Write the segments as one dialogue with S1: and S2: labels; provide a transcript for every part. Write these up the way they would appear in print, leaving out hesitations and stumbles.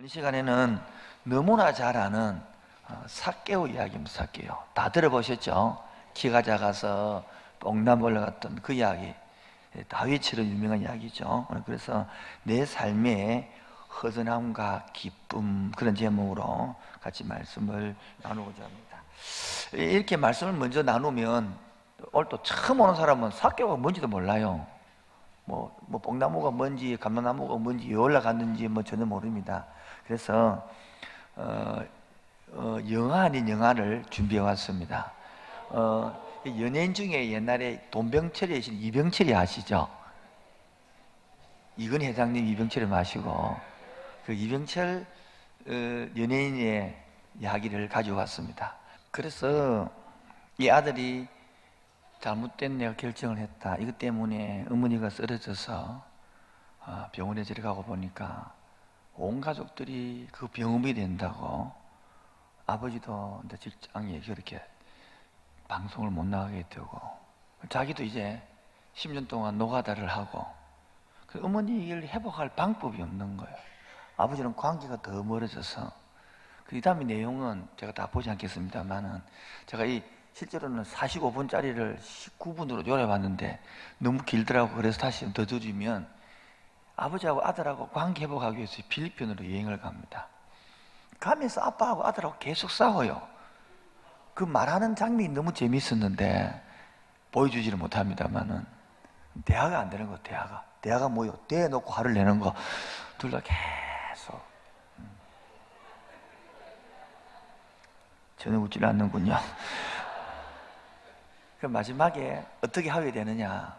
S1: 이 시간에는 너무나 잘 아는 삭개오 이야기입니다. 삭개오. 다 들어보셨죠? 키가 작아서 뽕나무 올라갔던 그 이야기. 다윗처럼 유명한 이야기죠. 그래서 내 삶의 허전함과 기쁨, 그런 제목으로 같이 말씀을 나누고자 합니다. 이렇게 말씀을 먼저 나누면 오늘 또 처음 오는 사람은 삭개오가 뭔지도 몰라요. 뽕나무가 뭔지, 감나무가 뭔지, 왜 올라갔는지 전혀 모릅니다. 그래서 영화 아닌 영화를 준비해 왔습니다. 연예인 중에 옛날에 돈병철이 계신 이병철이 아시죠? 이근 회장님 이병철을 마시고 그 이병철 연예인의 이야기를 가져왔습니다. 그래서 이 아들이 잘못된 내가 결정을 했다. 이것 때문에 어머니가 쓰러져서 병원에 데려가고 보니까 온 가족들이 그 병음이 된다고, 아버지도 이제 직장에 그렇게 방송을 못 나가게 되고, 자기도 이제 10년 동안 노가다를 하고, 그 어머니를 회복할 방법이 없는 거예요. 아버지는 관계가 더 멀어져서. 그 다음에 내용은 제가 다 보지 않겠습니다만은, 제가 실제로는 45분짜리를 19분으로 요려봤는데 너무 길더라고. 그래서 다시 더 드리면, 아버지하고 아들하고 관계 회복하기 위해서 필리핀으로 여행을 갑니다. 가면서 아빠하고 아들하고 계속 싸워요. 그 말하는 장면이 너무 재밌었는데 보여주지를 못합니다만은, 대화가 안 되는 거. 대화가 뭐요? 대놓고 화를 내는 거. 둘 다 계속. 전혀 웃질 않는군요. 그 마지막에 어떻게 하게 되느냐,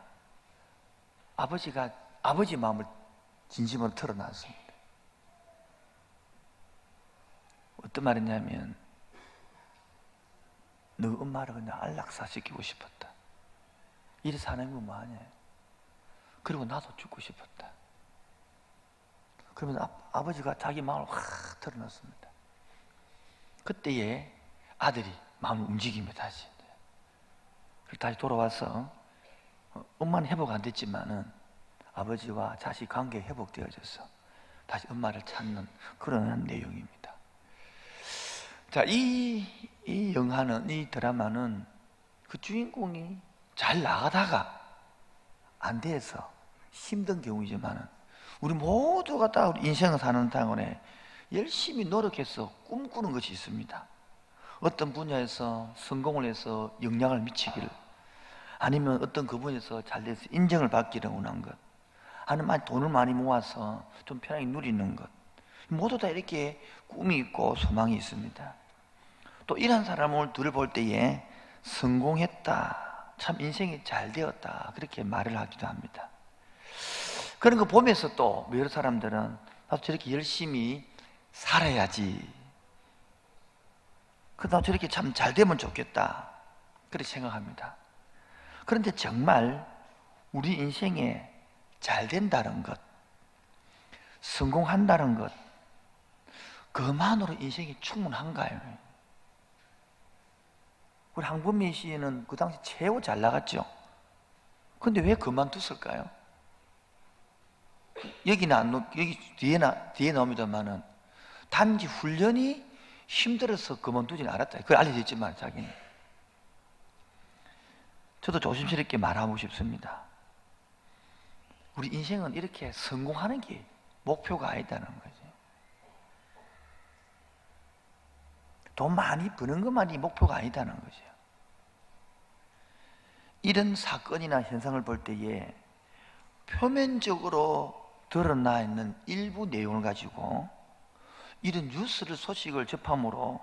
S1: 아버지가 아버지 마음을 진심으로 털어놨습니다. 어떤 말이냐면, 너 엄마를 그냥 안락사시키고 싶었다. 이래 사는 건 뭐하냐. 그리고 나도 죽고 싶었다. 그러면 아버지가 자기 마음을 확 털어놨습니다. 그때에 아들이 마음을 움직입니다. 다시 돌아와서, 엄마는 회복 안 됐지만은 아버지와 자식 관계가 회복되어져서 다시 엄마를 찾는 그런 내용입니다. 자, 이 영화는, 이 드라마는 그 주인공이 잘 나가다가 안 돼서 힘든 경우이지만은, 우리 모두가 다 우리 인생을 사는 동안에 열심히 노력해서 꿈꾸는 것이 있습니다. 어떤 분야에서 성공을 해서 영향을 미치기를, 아니면 어떤 그 분야에서 잘 돼서 인정을 받기를 원한 것, 아니면 돈을 많이 모아서 좀 편하게 누리는 것, 모두 다 이렇게 꿈이 있고 소망이 있습니다. 또 이런 사람을 둘을 때에 성공했다, 참 인생이 잘 되었다, 그렇게 말을 하기도 합니다. 그런 거 보면서 또 여러 사람들은 나도 저렇게 열심히 살아야지, 나도 저렇게 참 잘 되면 좋겠다, 그렇게 생각합니다. 그런데 정말 우리 인생에 잘 된다는 것, 성공한다는 것, 그것만으로 인생이 충분한가요? 우리 황범민 씨는 그 당시 최고 잘 나갔죠. 근데 왜 그만뒀을까요? 여기는 안, 여기 뒤에 나옵니다만은, 단지 훈련이 힘들어서 그만두지는 않았다. 그걸 알려졌지만 자기는. 저도 조심스럽게 말하고 싶습니다. 우리 인생은 이렇게 성공하는 게 목표가 아니다는 거지. 돈 많이 버는 것만이 목표가 아니다는 거죠. 이런 사건이나 현상을 볼 때에 표면적으로 드러나 있는 일부 내용을 가지고 이런 뉴스를, 소식을 접함으로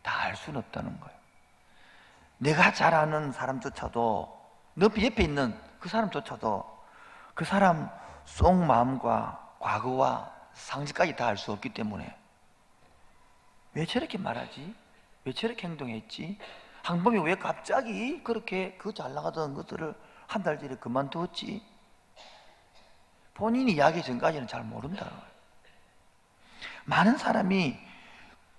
S1: 다 알 수는 없다는 거예요. 내가 잘 아는 사람조차도, 너 옆에 있는 그 사람조차도 그 사람 속마음과 과거와 상식까지 다 알 수 없기 때문에, 왜 저렇게 말하지? 왜 저렇게 행동했지? 황범이 왜 갑자기 그렇게 그 잘 나가던 것들을 한 달 전에 그만두었지? 본인이 이야기 전까지는 잘 모른다는 거예요. 많은 사람이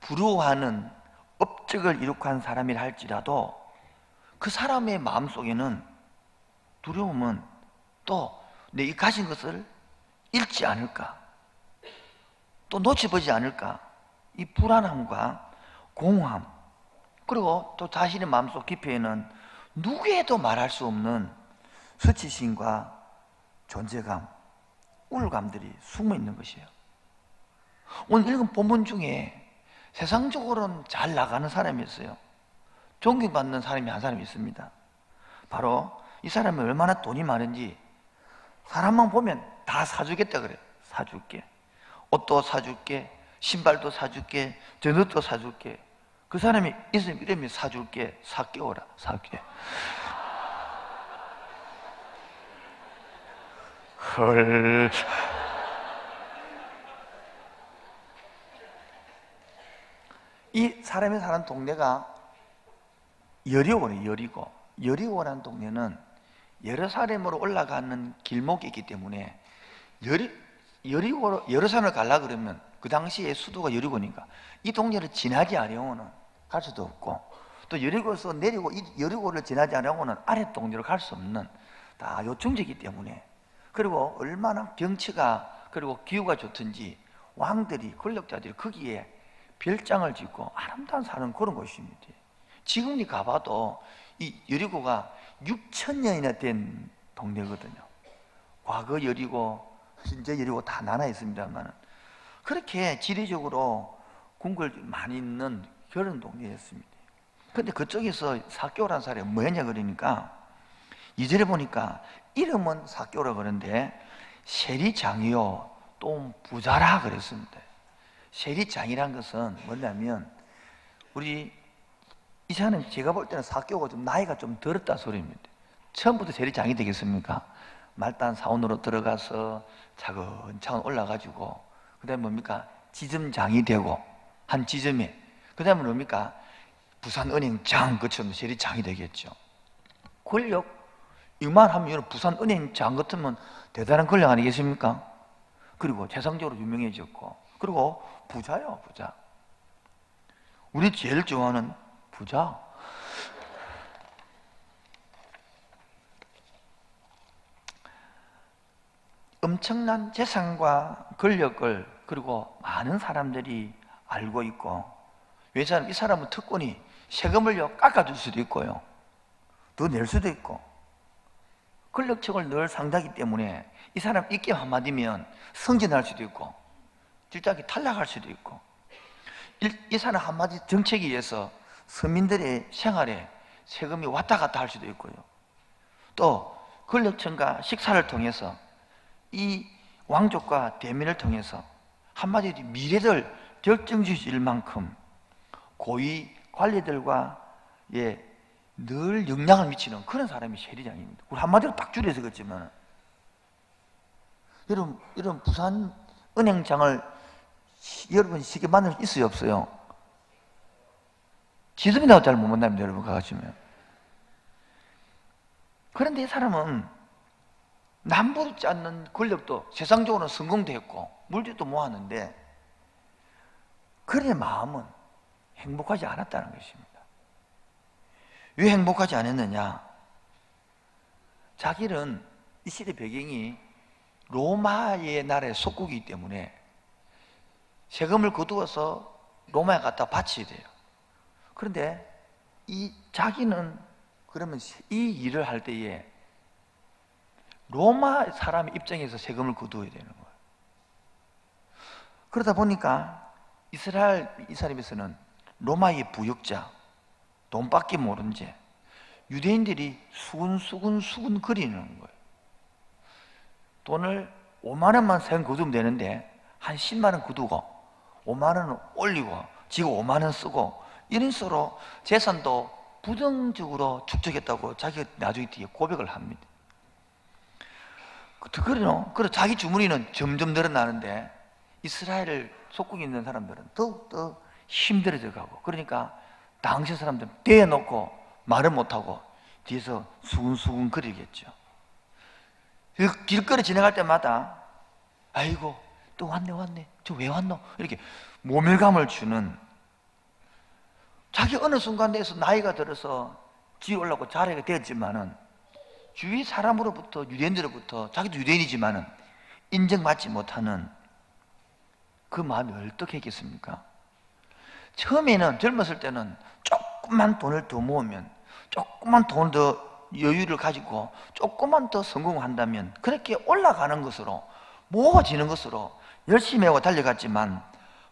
S1: 부러워하는 업적을 이룩한 사람이라 할지라도 그 사람의 마음속에는 두려움은, 또 내가 가진 것을 잃지 않을까, 또 놓쳐보지 않을까, 이 불안함과 공허함, 그리고 또 자신의 마음속 깊이에는 누구에도 말할 수 없는 수치심과 존재감, 우울감들이 숨어 있는 것이에요. 오늘 읽은 본문 중에 세상적으로는 잘 나가는 사람이 있어요. 존경받는 사람이 한 사람이 있습니다. 바로 이 사람이 얼마나 돈이 많은지 사람만 보면 다 사주겠다 그래요. 사줄게, 옷도 사줄게, 신발도 사줄게, 저녁도 사줄게. 그 사람이 있으면 이름이 사줄게, 사깨오라, 사깨. 헐. 이 사람이 사는 동네가 여리고네. 여리고라는 동네는 예루살렘으로 올라가는 길목이 있기 때문에 여리고로 예루살렘을 가려고 그러면 그 당시에 수도가 여리고니까 이 동네를 지나지 않으면은 갈 수도 없고, 또 여리고에서 내리고 이 여리고를 지나지 않으면은 아래 동네로 갈 수 없는 다 요충지이기 때문에, 그리고 얼마나 경치가 그리고 기후가 좋든지 왕들이, 권력자들이 거기에 별장을 짓고 아름다운 사는 그런 곳입니다. 지금이 가봐도 이 여리고가 6,000년이나 된 동네거든요. 과거 여리고, 현재 여리고 다 나눠 있습니다만, 그렇게 지리적으로 궁궐 많이 있는 그런 동네였습니다. 근데 그쪽에서 사개오라는 사람이 뭐였냐 그러니까 2절에 보니까 이름은 사개오라 그러는데 세리장이요 또 부자라 그랬습니다. 세리장이란 것은 뭐냐면, 우리 이 사람은 제가 볼 때는 사개오가 좀 나이가 좀 들었다 소리입니다. 처음부터 세리장이 되겠습니까? 말단 사원으로 들어가서 차근차근 올라가지고 그 다음에 뭡니까? 지점장이 되고 한 지점에, 그 다음에 뭡니까? 부산은행장, 그처럼 세리장이 되겠죠. 권력 이만하면 부산은행장 같으면 대단한 권력 아니겠습니까? 그리고 세상적으로 유명해졌고, 그리고 부자요, 부자. 우리 제일 좋아하는 부자. 엄청난 재산과 권력을 그리고 많은 사람들이 알고 있고, 왜냐하면 이 사람은 특권이 세금을 깎아줄 수도 있고요, 더 낼 수도 있고, 권력층을 늘 상다기 때문에 이 사람 입김 한마디면 승진할 수도 있고 질작이 탈락할 수도 있고, 이 사람 한마디 정책에 의해서 서민들의 생활에 세금이 왔다 갔다 할 수도 있고요, 또 권력층과 식사를 통해서 이 왕족과 대민을 통해서 한마디로 미래를 결정지을 만큼 고위 관리들과 늘 영향을 미치는 그런 사람이 세리장입니다. 우리 한마디로 딱 줄여서 그렇지만, 이런 부산 은행장을 여러분 쉽게 만날 수 있어요, 없어요? 지점이라고 잘 못 만납니다, 여러분 가가시면. 그런데 이 사람은 남부럽지 않는 권력도 세상적으로는 성공도 했고 물질도 모았는데 그의 마음은 행복하지 않았다는 것입니다. 왜 행복하지 않았느냐? 자기는 이 시대 배경이 로마의 나라의 속국이기 때문에 세금을 거두어서 로마에 갖다 바쳐야 돼요. 그런데 자기는 그러면 이 일을 할 때에 로마 사람 입장에서 세금을 거두어야 되는 거예요. 그러다 보니까 이스라엘 이 사람에서는 로마의 부역자, 돈밖에 모른 채 유대인들이 수군 거리는 거예요. 돈을 5만 원만 세금 거두면 되는데 한 10만 원 거두고 5만 원 올리고 지가 5만 원 쓰고 이런 식으로 재산도 부정적으로 축적했다고 자기가 나중에 뒤에 고백을 합니다. 그래서 자기 주머니는 점점 늘어나는데 이스라엘 속국에 있는 사람들은 더욱더 힘들어져 가고, 그러니까 당시 사람들은 떼어놓고 말을 못하고 뒤에서 수근수근 거리겠죠. 길거리 지나갈 때마다 아이고 또 왔네 저 왜 왔노? 이렇게 모멸감을 주는, 자기 어느 순간에서 나이가 들어서 지에 올라고 자리가 되었지만은 주위 사람으로부터, 유대인들로부터, 자기도 유대인이지만은 인정받지 못하는 그 마음이 어떻게 했겠습니까? 처음에는 젊었을 때는 조금만 돈을 더 모으면, 조금만 돈을 더 여유를 가지고 조금만 더 성공한다면 그렇게 올라가는 것으로, 모아지는 것으로 열심히 하고 달려갔지만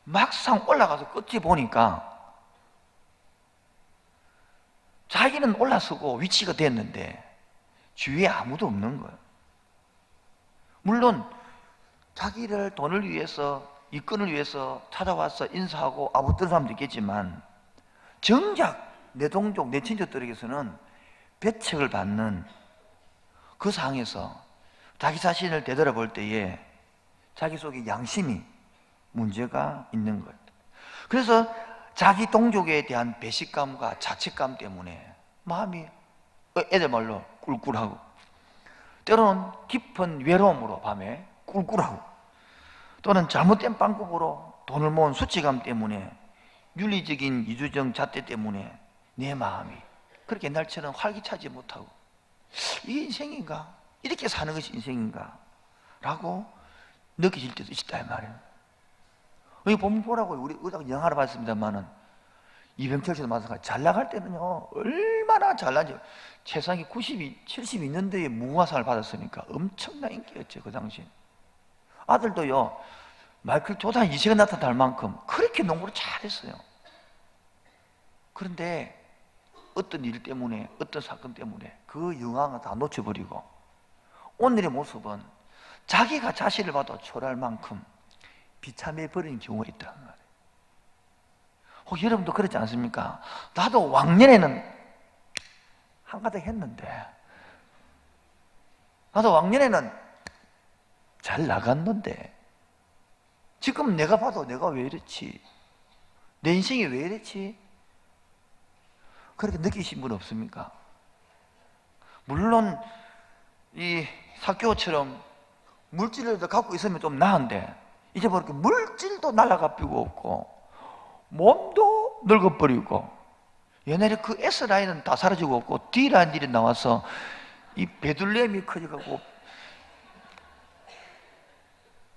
S1: 막상 올라가서 끝에 보니까 자기는 올라서고 위치가 됐는데 주위에 아무도 없는 거예요. 물론 자기를 돈을 위해서, 이권을 위해서 찾아와서 인사하고 아부뜨는 사람도 있겠지만 정작 내 동족, 내 친척들에게서는 배척을 받는 그 상황에서 자기 자신을 되돌아볼 때에 자기 속에 양심이 문제가 있는 거예요. 그래서 자기 동족에 대한 배신감과 자책감 때문에 마음이 애들 말로 꿀꿀하고, 때로는 깊은 외로움으로 밤에 꿀꿀하고, 또는 잘못된 방법으로 돈을 모은 수치감 때문에, 윤리적인 이주적 잣대 때문에 내 마음이 그렇게 옛날처럼 활기차지 못하고, 이게 인생인가? 이렇게 사는 것이 인생인가? 라고 느껴질 때도 있다 이 말이에요. 여기 보면 보라고요. 우리 의학 영화를 봤습니다만은 이병철 씨도 마찬가지. 잘 나갈 때는요 얼마나 잘난지. 최상위 72년도에 무궁화상을 받았으니까 엄청난 인기였죠 그 당시. 아들도요 마이클 조단 2세가 나타날 만큼 그렇게 농구를 잘했어요. 그런데 어떤 일 때문에, 어떤 사건 때문에 그 영광을 다 놓쳐버리고 오늘의 모습은 자기가 자신을 봐도 초라할 만큼 비참해버리는 경우가 있다는 말이에요. 혹시 여러분도 그렇지 않습니까? 나도 왕년에는 한가닥 했는데, 나도 왕년에는 잘 나갔는데 지금 내가 봐도 내가 왜 이렇지? 내 인생이 왜 이렇지? 그렇게 느끼신 분 없습니까? 물론 이 사교처럼 물질을 더 갖고 있으면 좀 나은데 이제 뭐 이렇게 물질도 날아가 삐고 없고 몸도 늙어버리고, 옛날에 그 S라인은 다 사라지고 없고 D라인들이 나와서 이 베들레헴이 커져가고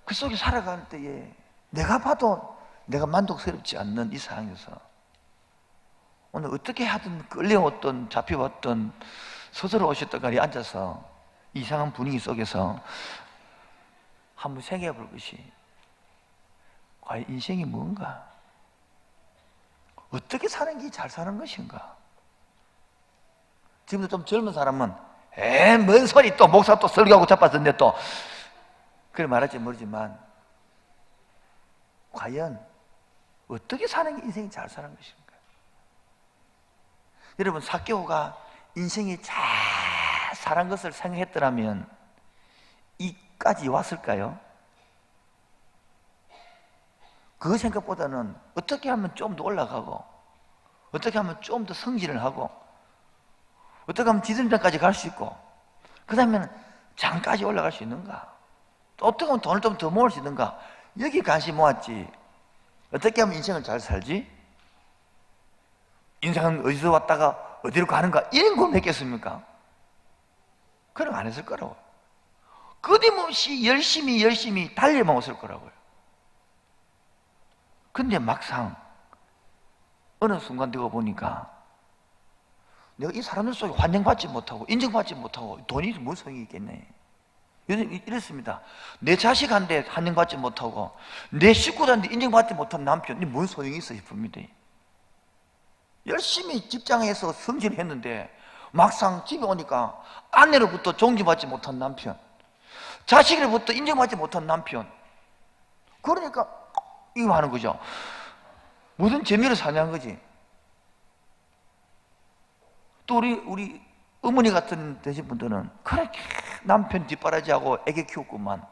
S1: 그 속에 살아가는 때에 내가 봐도 내가 만족스럽지 않는 이 상황에서 오늘 어떻게 하든 끌려왔던 잡혀왔던 스스로 오셨던 자리에 앉아서 이상한 분위기 속에서 한번 생각해 볼 것이, 과연 인생이 뭔가? 어떻게 사는 게 잘 사는 것인가? 지금도 좀 젊은 사람은 뭔 소리, 또 목사 또 설교하고 자빠졌네 또 그래 말할지 모르지만 과연 어떻게 사는 게 인생이 잘 사는 것인가? 여러분 삭개오가 인생이 잘 사는 것을 생각했더라면 이까지 왔을까요? 그 생각보다는 어떻게 하면 좀 더 올라가고, 어떻게 하면 좀 더 성진을 하고, 어떻게 하면 지점장까지 갈 수 있고, 그 다음에는 장까지 올라갈 수 있는가, 또 어떻게 하면 돈을 좀 더 모을 수 있는가, 여기 관심 모았지. 어떻게 하면 인생을 잘 살지? 인생은 어디서 왔다가 어디로 가는가, 이런 고민했겠습니까? 그럼 안 했을 거라고. 끊임없이 열심히 달려만 왔을 거라고요. 근데 막상 어느 순간 되고 보니까 내가 이 사람들 속에 환영받지 못하고 인정받지 못하고 돈이 뭔 소용이 있겠네. 이랬습니다. 내 자식한테 환영받지 못하고 내 식구들한테 인정받지 못한 남편이 뭔 소용이 있어 싶습니다. 열심히 직장에서 승진했는데 막상 집에 오니까 아내로부터 존경받지 못한 남편, 자식으로부터 인정받지 못한 남편, 그러니까 이거 하는 거죠. 무슨 재미를 사냐는 거지. 또 우리 어머니 같은 되신 분들은 그렇게 남편 뒷바라지하고 애기 키웠구만.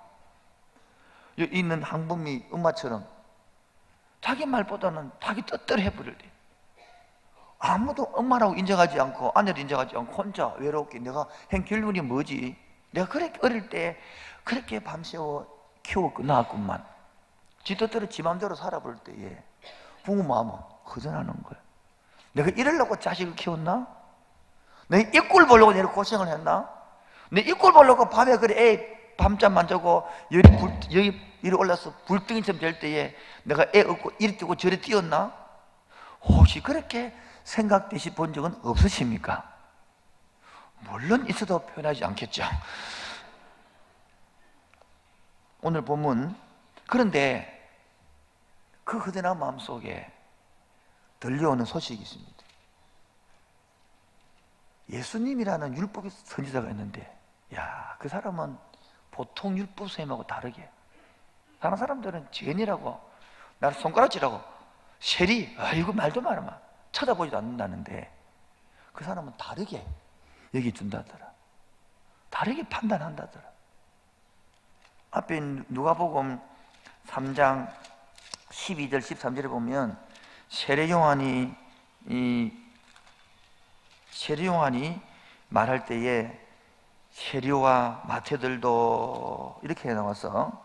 S1: 여기 있는 항범이 엄마처럼 자기 말보다는 자기 뜻대로 해버릴 때 아무도 엄마라고 인정하지 않고 아내를 인정하지 않고 혼자 외롭게 내가 한 결론이 뭐지? 내가 그렇게 어릴 때 그렇게 밤새워 키웠고 낳았구만. 지 뜻대로 지 마음대로 살아볼 때에 부모 마음은 허전하는 거예요. 내가 이러려고 자식을 키웠나? 내가 이 꼴 보려고 내가 고생을 했나? 내 이 꼴 보려고 밤에 그래 애 밤잠 안 자고 열이 올라서 불덩이처럼 될 때에 내가 애 업고 이리 뛰고 저리 뛰었나? 혹시 그렇게 생각되시 본 적은 없으십니까? 물론 있어도 표현하지 않겠죠. 오늘 본문, 그런데 그 허전한 마음속에 들려오는 소식이 있습니다. 예수님이라는 율법의 선지자가 있는데, 야, 그 사람은 보통 율법 선생님하고 다르게, 다른 사람들은 죄인이라고, 나를 손가락질하고 세리, 아이고 말도 말아마 쳐다보지도 않는다는데, 그 사람은 다르게 여기준다더라. 다르게 판단한다더라. 앞에 누가복음 3장 12절 13절에 보면 세례 요한이 말할 때에 세리와 마태들도 이렇게 나와서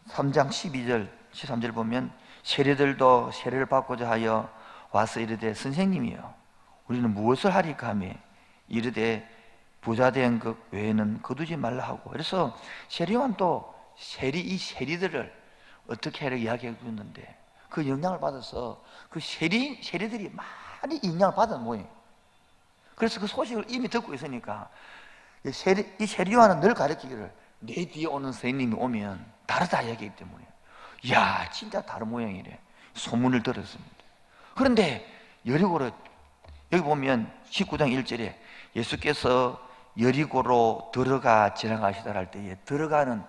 S1: 3장 12절 13절 보면 세리들도 세례를 받고자 하여 와서 이르되 선생님이여 우리는 무엇을 하리까 하며 이르되 부자 된 것 외에는 거두지 말라 하고, 그래서 세리 요한도 이 세리들을 어떻게 하려 이야기해 주는데 그 영향을 받아서 그 세리들이 많이 영향을 받은 모양. 그래서 그 소식을 이미 듣고 있으니까 이 세리 요한은 늘 가르치기를 내 뒤에 오는 선생님이 오면 다르다 이야기하기 때문에, 이야 진짜 다른 모양이래. 소문을 들었습니다. 그런데 여리고로, 여기 보면 19장 1절에 예수께서 여리고로 들어가 지나가시다 할 때에 들어가는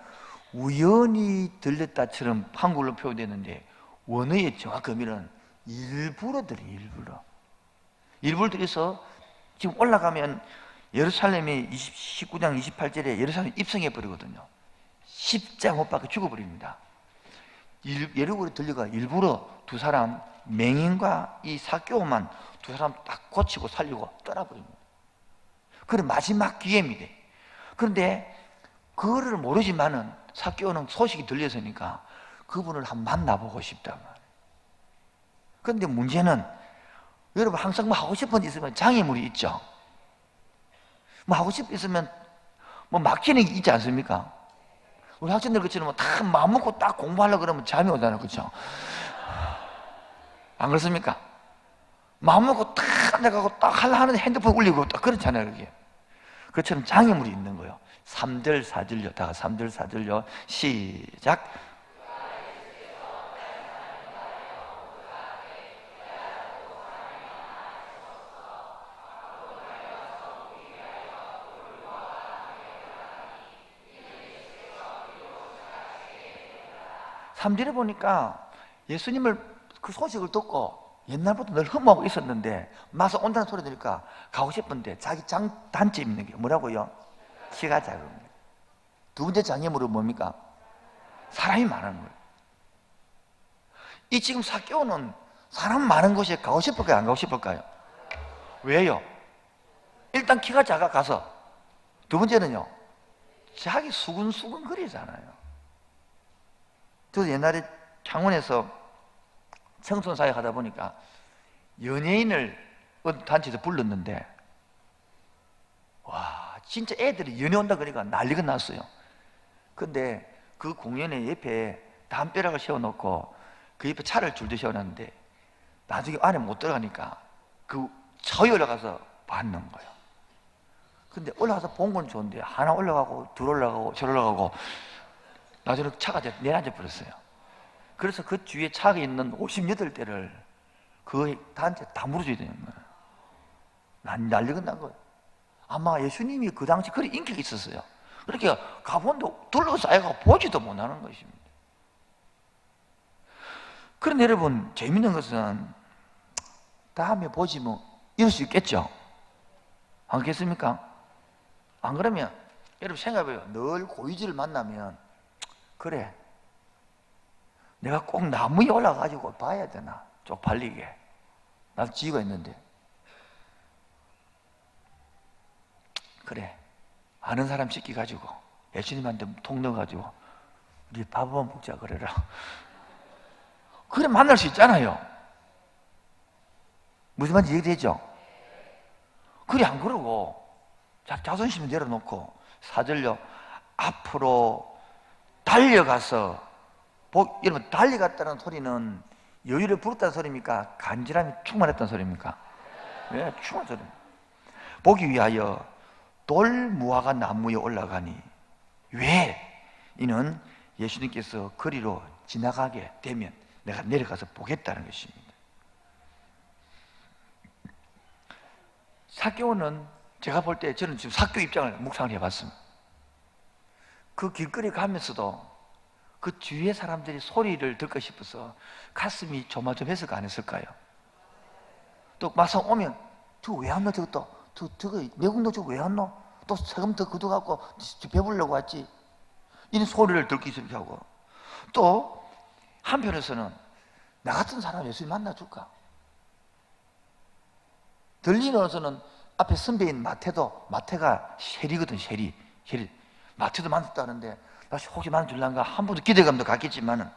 S1: 우연히 들렸다처럼 한글로 표현되는데, 원어의 정확한 의미는 일부러 들어요. 일부러 들여서 지금 올라가면 예루살렘이 19장 28절에 예루살렘 입성해 버리거든요. 십자가 못 박혀 죽어버립니다. 여리고로 들려가 일부러 두 사람, 맹인과 이 삭개오만 두 사람 딱 고치고 살리고 떠나버립니다. 그게 마지막 기회입니다. 그런데 그거를 모르지만은 삭개오는 소식이 들려서니까 그분을 한번 만나보고 싶단 말이에요. 그런데 문제는 여러분 항상 뭐 하고 싶은 데 있으면 장애물이 있죠. 뭐 하고 싶은 데 있으면 뭐 막히는 게 있지 않습니까? 우리 학생들 것처럼 다 마음 먹고 딱 공부하려고 그러면 잠이 오잖아요. 그렇죠? 안 그렇습니까? 마음 먹고 딱 앉아가고 딱 하려 하는데 핸드폰 울리고 딱 그렇잖아요. 그게. 그것처럼 장애물이 있는 거예요. 3절 4절요. 다가 3절 4절요. 시작. 삼절에 보니까 예수님을 그 소식을 듣고 옛날부터 늘 흠모하고 있었는데 마서 온다는 소리 들으니까 가고 싶은데 자기 단점이 있는 게 뭐라고요? 키가 작은 거예요. 두 번째 장애물은 뭡니까? 사람이 많은 거예요. 이 지금 삭개오는 사람 많은 곳에 가고 싶을까요? 안 가고 싶을까요? 왜요? 일단 키가 작아 가서, 두 번째는요 자기 수근수근 거리잖아요. 저도 옛날에 창원에서 청소년 사회 하다 보니까 연예인을 어떤 단체에서 불렀는데, 와 진짜 애들이 연애 온다 그러니까 난리가 났어요. 근데 그 공연의 옆에 담벼락을 세워놓고 그 옆에 차를 줄도 세워놨는데 나중에 안에 못 들어가니까 그 저기 올라가서 받는 거예요. 근데 올라가서 본 건 좋은데 하나 올라가고 둘 올라가고 저 올라가고 나중에 차가 내려앉아 버렸어요. 그래서 그 뒤에 차가 있는 58대를 그 단체 다 물어줘야 되는 거예요. 난리가 난 거예요. 아마 예수님이 그 당시 그리 인기가 있었어요. 그렇게 가본데 둘러싸여가 보지도 못하는 것입니다. 그런데 여러분 재밌는 것은 다음에 보지 뭐 이럴 수 있겠죠? 안 그렇겠습니까? 안 그러면 여러분 생각해봐요. 늘 고위지를 만나면 그래 내가 꼭 나무에 올라가지고 봐야 되나? 쪽팔리게. 나도 지위가 있는데. 그래. 아는 사람 시켜가지고 예수님한테 통 넣어가지고 우리 밥 한번 먹자 그래라. 그래 만날 수 있잖아요. 무슨 말인지 이해되죠? 그래 안 그러고 자존심을 내려놓고 4절요 앞으로 달려가서 여러분 달려갔다는 소리는 여유를 부렸다는 소리입니까? 간절함이 충만했다는 소리입니까? 왜? 충만한 소리입니다. 보기 위하여 돌무화과 나무에 올라가니 왜? 이는 예수님께서 거리로 지나가게 되면 내가 내려가서 보겠다는 것입니다. 삭개오는 제가 볼 때 저는 지금 삭개오 입장을 묵상을 해봤습니다. 그 길거리 가면서도 그 주위의 사람들이 소리를 듣고 싶어서 가슴이 조마조마했을까 안 했을까요? 또 막상 오면 저 왜 안 나? 저거 내국 너 저거 왜 안 나? 또 세금 더 걷어갖고 배부르려고 왔지? 이런 소리를 듣기 시작하고, 또 한편에서는 나 같은 사람 예수님 만나줄까? 들리면서는 앞에 선배인 마태가 쉐리거든. 쉐리. 마태도 만났다는데 나 혹시 만나줄란가 한 번도 기대감도 갖겠지만은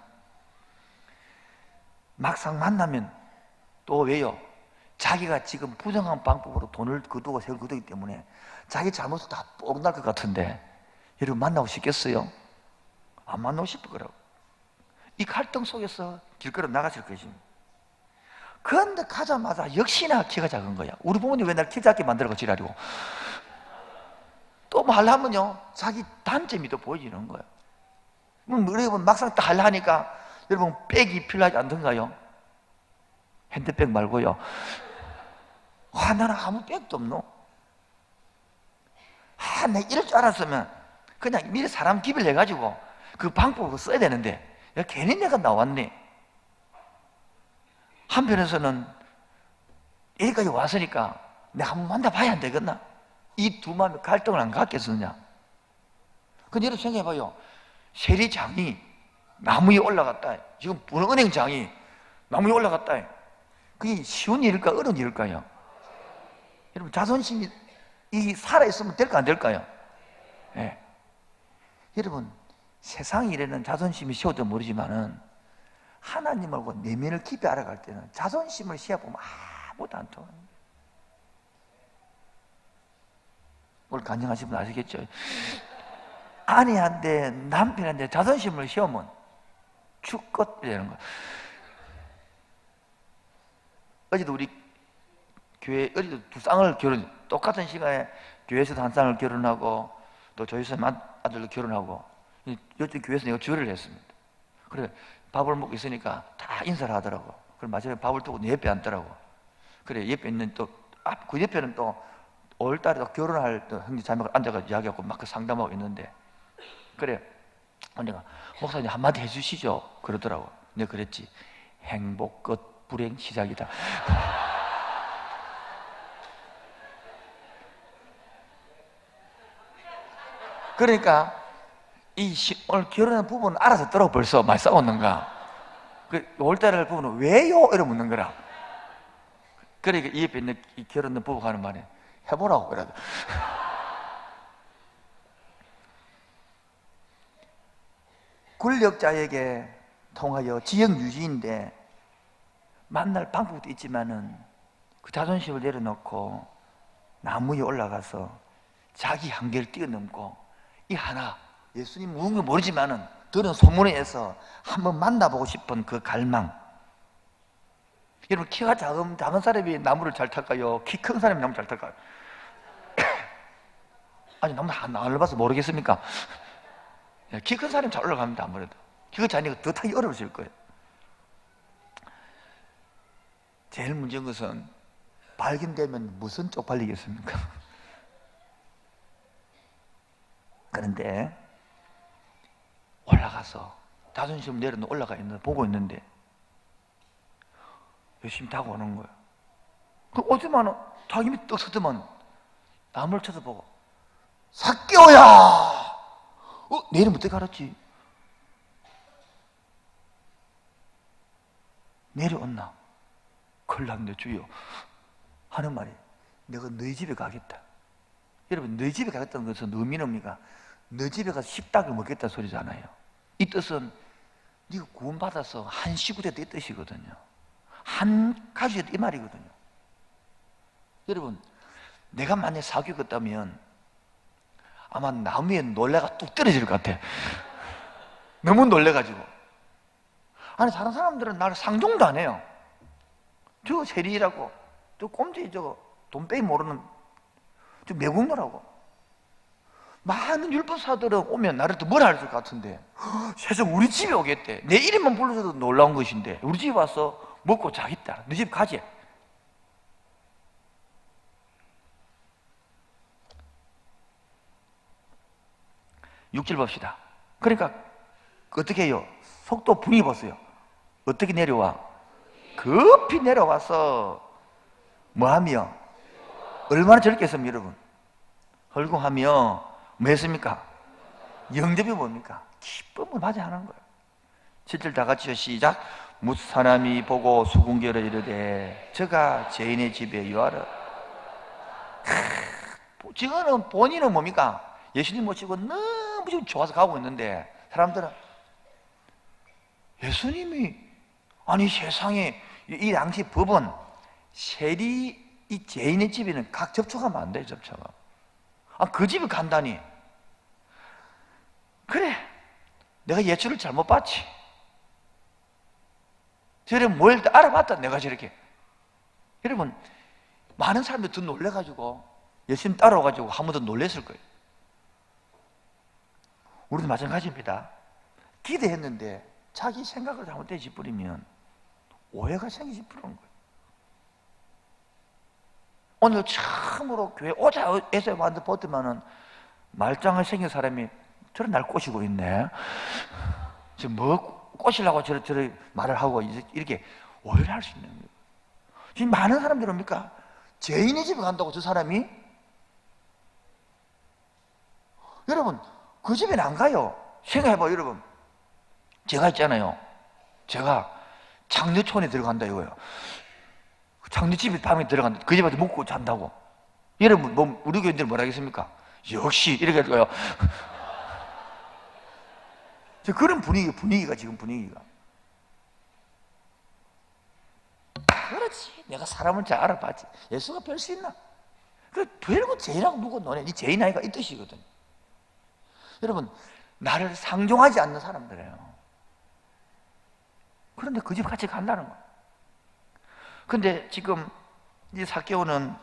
S1: 막상 만나면 또 왜요? 자기가 지금 부정한 방법으로 돈을 거두고 세월 거두기 때문에 자기 잘못을 다 뽕날 것 같은데 여러분 만나고 싶겠어요? 안 만나고 싶을 거라고. 이 갈등 속에서 길거리로 나가실 것입니다. 그런데 가자마자 역시나 키가 작은 거야. 우리 부모님 왜 날 키 작게 만들어가 지랄이고. 또 뭐 하려면요 자기 단점이 또 보여지는 거예요. 여러분 막상 딱 하려니까 여러분 백이 필요하지 않던가요? 핸드백 말고요. 나는 아무 백도 없노. 내가 이럴 줄 알았으면 그냥 미리 사람 기비를 해가지고 그 방법으로 써야 되는데 괜히 내가 나왔네. 한편에서는 여기까지 왔으니까 내가 한번 만나봐야 안 되겠나? 이 두 마음의 갈등을 안 갖겠느냐? 근데 여러분 생각해봐요. 세리장이 나무에 올라갔다. 지금 은행장이 나무에 올라갔다. 그게 쉬운 일일까 어려운 일일까요? 여러분 자존심이 살아있으면 될까 안 될까요? 네. 여러분 세상 일에는 자존심이 쉬워도 모르지만은 하나님하고 내면을 깊이 알아갈 때는 자존심을 시합보면 아무것도 안 통합니다. 오늘 간증하신 분 아시겠죠? 아내한테 남편한테 자존심을 시험은 죽겠다는 거예요. 어제도 우리 교회 어제도 두 쌍을 똑같은 시간에 교회에서도 한 쌍을 결혼하고 또 조유선 아들도 결혼하고 이쪽 교회에서 내가 주례를 했습니다. 그래 밥을 먹고 있으니까 다 인사를 하더라고. 그럼 마지막에 밥을 두고 내 옆에 앉더라고. 그래 옆에 있는 그 옆에는 또 5월달에 또 결혼할 또 형제 자매가 앉아가지고 이야기하고 막 그 상담하고 있는데 그래 내가 목사님 한마디 해주시죠 그러더라고. 내가 그랬지. 행복 끝 불행 시작이다. 그러니까 오늘 결혼한 부부는 알아듣더라고. 벌써 많이 싸웠는가. 그 5월달에 부부는 왜요? 이러 묻는 거라. 그러니까 이 옆에 있는 이 결혼한 부부가 하는 말에 해보라고 그래도. 권력자에게 통하여 지역 유지인데 만날 방법도 있지만은 그 자존심을 내려놓고 나무에 올라가서 자기 한계를 뛰어넘고 이 하나 예수님 누군가 모르지만은 들은 소문에 의해서 한번 만나보고 싶은 그 갈망. 여러분 키가 작은 사람이 나무를 잘 탈까요? 키 큰 사람이 나무를 잘 탈까요? 아니 나무 안 올라봐서 모르겠습니까? 키 큰 사람이 잘 올라갑니다. 아무래도 키가 작으니까 더 타기 어려우실 거예요. 제일 문제인 것은 발견되면 무슨 쪽팔리겠습니까? 그런데 올라가서 자존심 내려놓고 올라가 있는 보고 있는데 열심히 다가오는 거예요. 그럼 어쩌면 자기 밑에 떡 서더만 나무를 쳐다보고 삭개오야! 내 이름 어떻게 알았지? 내려온나? 큰일 났네 주여 하는 말이 내가 너희 집에 가겠다. 여러분 너희 집에 가겠다는 것은 의미는 뭡니까? 너희 집에 가서 식탁을 먹겠다는 소리잖아요. 이 뜻은 네가 구원받아서 한 식구 되다 이 뜻이거든요. 한 가족이 됐다 이 말이거든요. 여러분 내가 만약에 사귀었다면 아마 나무에 놀래가 뚝 떨어질 것 같아. 너무 놀래가지고. 아니 다른 사람들은 나를 상종도 안 해요. 저 세리라고, 저 꼼지 저거 돈빼이 모르는 저 매국노라고. 많은 율법사들은 오면 나를 또 뭐라 할 것 같은데, 세상 우리 집에 오겠대. 내 이름만 불러줘도 놀라운 것인데 우리 집에 와서 먹고 자겠다. 너 집 가지. 육질 봅시다. 그러니까 어떻게 해요? 속도 분이 벗어요. 어떻게 내려와? 급히 내려와서 뭐하며? 얼마나 젊겠습니까 여러분? 헐궁하며 뭐 했습니까? 영접이 뭡니까? 기쁨을 맞이하는 거예요. 7절 다 같이요. 시작. 뭇 사람이 보고 수군결에 이르되 저가 죄인의 집에 유하라. 지금은 본인은 뭡니까? 예수님 모시고 너무 지금 좋아서 가고 있는데 사람들은 예수님이, 아니 세상에 이 당시 법은 세리 이 죄인의 집에는 각 접촉하면 안 돼요. 접촉은. 그 집에 간다니. 그래, 내가 예수를 잘못 봤지. 저래 뭘 알아봤다 내가 저렇게. 여러분, 많은 사람들이 더 놀래가지고 예수님 따라와가지고 한 번 더 놀랬을 거예요. 우리도 마찬가지입니다. 기대했는데 자기 생각을 잘못되어 짚으면 오해가 생기지 부르는 거예요. 오늘 처음으로 교회 오자 해서 왔는데 보더만은 말짱을 생긴 사람이 저런 날 꼬시고 있네. 지금 뭐 꼬시려고 저렇게 말을 하고 이렇게 오해를 할 수 있는 거예요. 지금 많은 사람들은 뭡니까? 죄인의 집에 간다고 저 사람이? 여러분, 그 집에는 안 가요. 생각해봐요, 여러분. 제가 있잖아요. 제가 장례촌에 들어간다 이거예요. 장례집에 밤에 들어간다. 그 집한테 묵고 잔다고. 여러분, 뭐 우리 교인들 뭐라 하겠습니까? 역시 이렇게 할 거예요. 그런 분위기가 지금 분위기가. 그렇지. 내가 사람을 잘 알아봤지. 예수가 별 수 있나? 그 별거 죄인하고 누구 너네? 네 죄인 아이가 이 뜻이거든. 여러분, 나를 상종하지 않는 사람들이에요. 그런데 그 집 같이 간다는 거예요. 근데 지금 이 삭개오는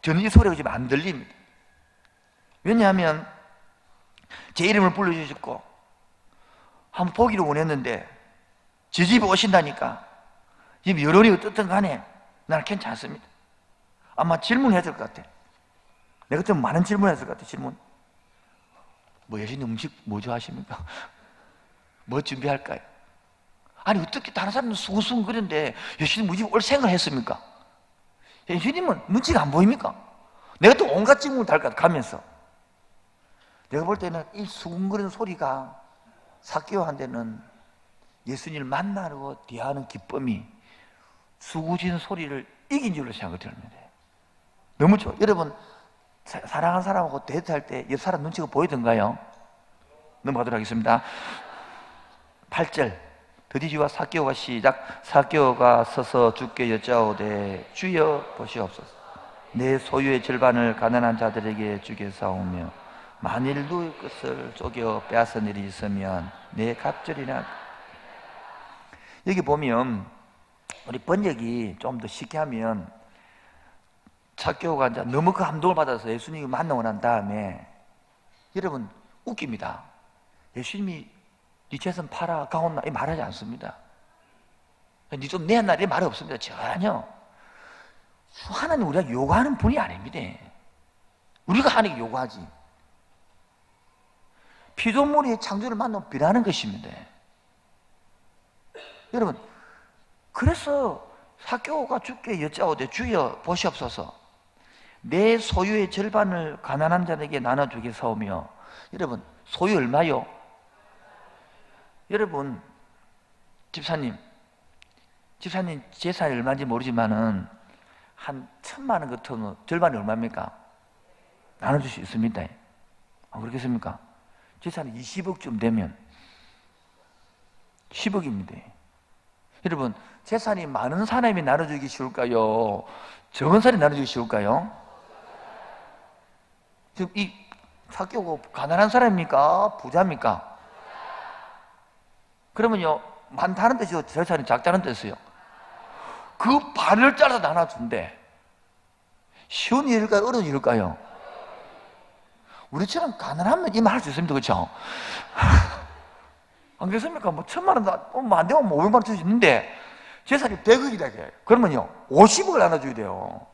S1: 저는 이 소리가 지금 안 들립니다. 왜냐하면 제 이름을 불러주셨고 한번 보기를 원했는데 제 집에 오신다니까 집 여론이 어떻든 간에 나는 괜찮습니다. 아마 질문했을 것 같아. 내가 좀 많은 질문했을 것 같아. 질문. 뭐 예수님 음식 뭐 좋아하십니까? 뭐 준비할까요? 아니 어떻게 다른 사람은 수근수근 그런데 예수님 우리 집 올 생각을 했습니까? 예수님은 눈치가 안 보입니까? 내가 또 온갖 질문을 달 것 같아 가면서. 내가 볼 때는 이 수근거리는 소리가 삭개오한테는 예수님을 만나고 대하는 기쁨이 수구진 소리를 이긴 줄로 생각이 듭니다. 너무 좋아. 여러분, 사랑하는 사람하고 데이트할 때 옆 사람 눈치가 보이던가요? 넘어가도록 하겠습니다. 8절 더디지와 삭개오가 시작. 삭개오가 서서 주께 여짜오되 주여 보시옵소서. 내 소유의 절반을 가난한 자들에게 주겠사오며 만일 누의 것을 쪼개 빼앗은 일이 있으면 내 갑절이나. 여기 보면 우리 번역이 좀 더 쉽게 하면 삭개오가 이제 너무 그 감동을 받아서 예수님이 만나고 난 다음에 여러분 웃깁니다. 예수님이 네 재산 팔아 가온나 이 말하지 않습니다. 네 좀 내놔 이 말이 없습니다. 전혀. 하나님 우리가 요구하는 분이 아닙니다. 우리가 하는 게 요구하지. 피조물이 창조를 만나면 변하는 것입니다. 여러분, 그래서 삭개오가 주께 여짜오되 주여 보시옵소서. 내 소유의 절반을 가난한 자에게 나눠주겠사오며. 여러분, 소유 얼마요? 여러분, 집사님 재산이 얼마인지 모르지만은 한 1,000만 원 같으면 절반이 얼마입니까? 나눠줄 수 있습니다. 안 그렇겠습니까? 재산이 20억쯤 되면 10억입니다. 여러분, 재산이 많은 사람이 나눠주기 쉬울까요? 적은 사람이 나눠주기 쉬울까요? 지금 이 사개오가 가난한 사람입니까? 부자입니까? 그러면요, 많다는 뜻이요, 재산이 작다는 뜻이요. 그 반을 잘라서 나눠준대. 쉬운 일일까요? 어려운 일일까요? 우리처럼 가난하면 이 말 할 수 있습니다. 그렇죠? 안 그렇습니까? 뭐 1,000만 원, 뭐안 되면 500만 원 줄 수 있는데 재산이 100억이다. 그러면요 50억을 나눠줘야 돼요.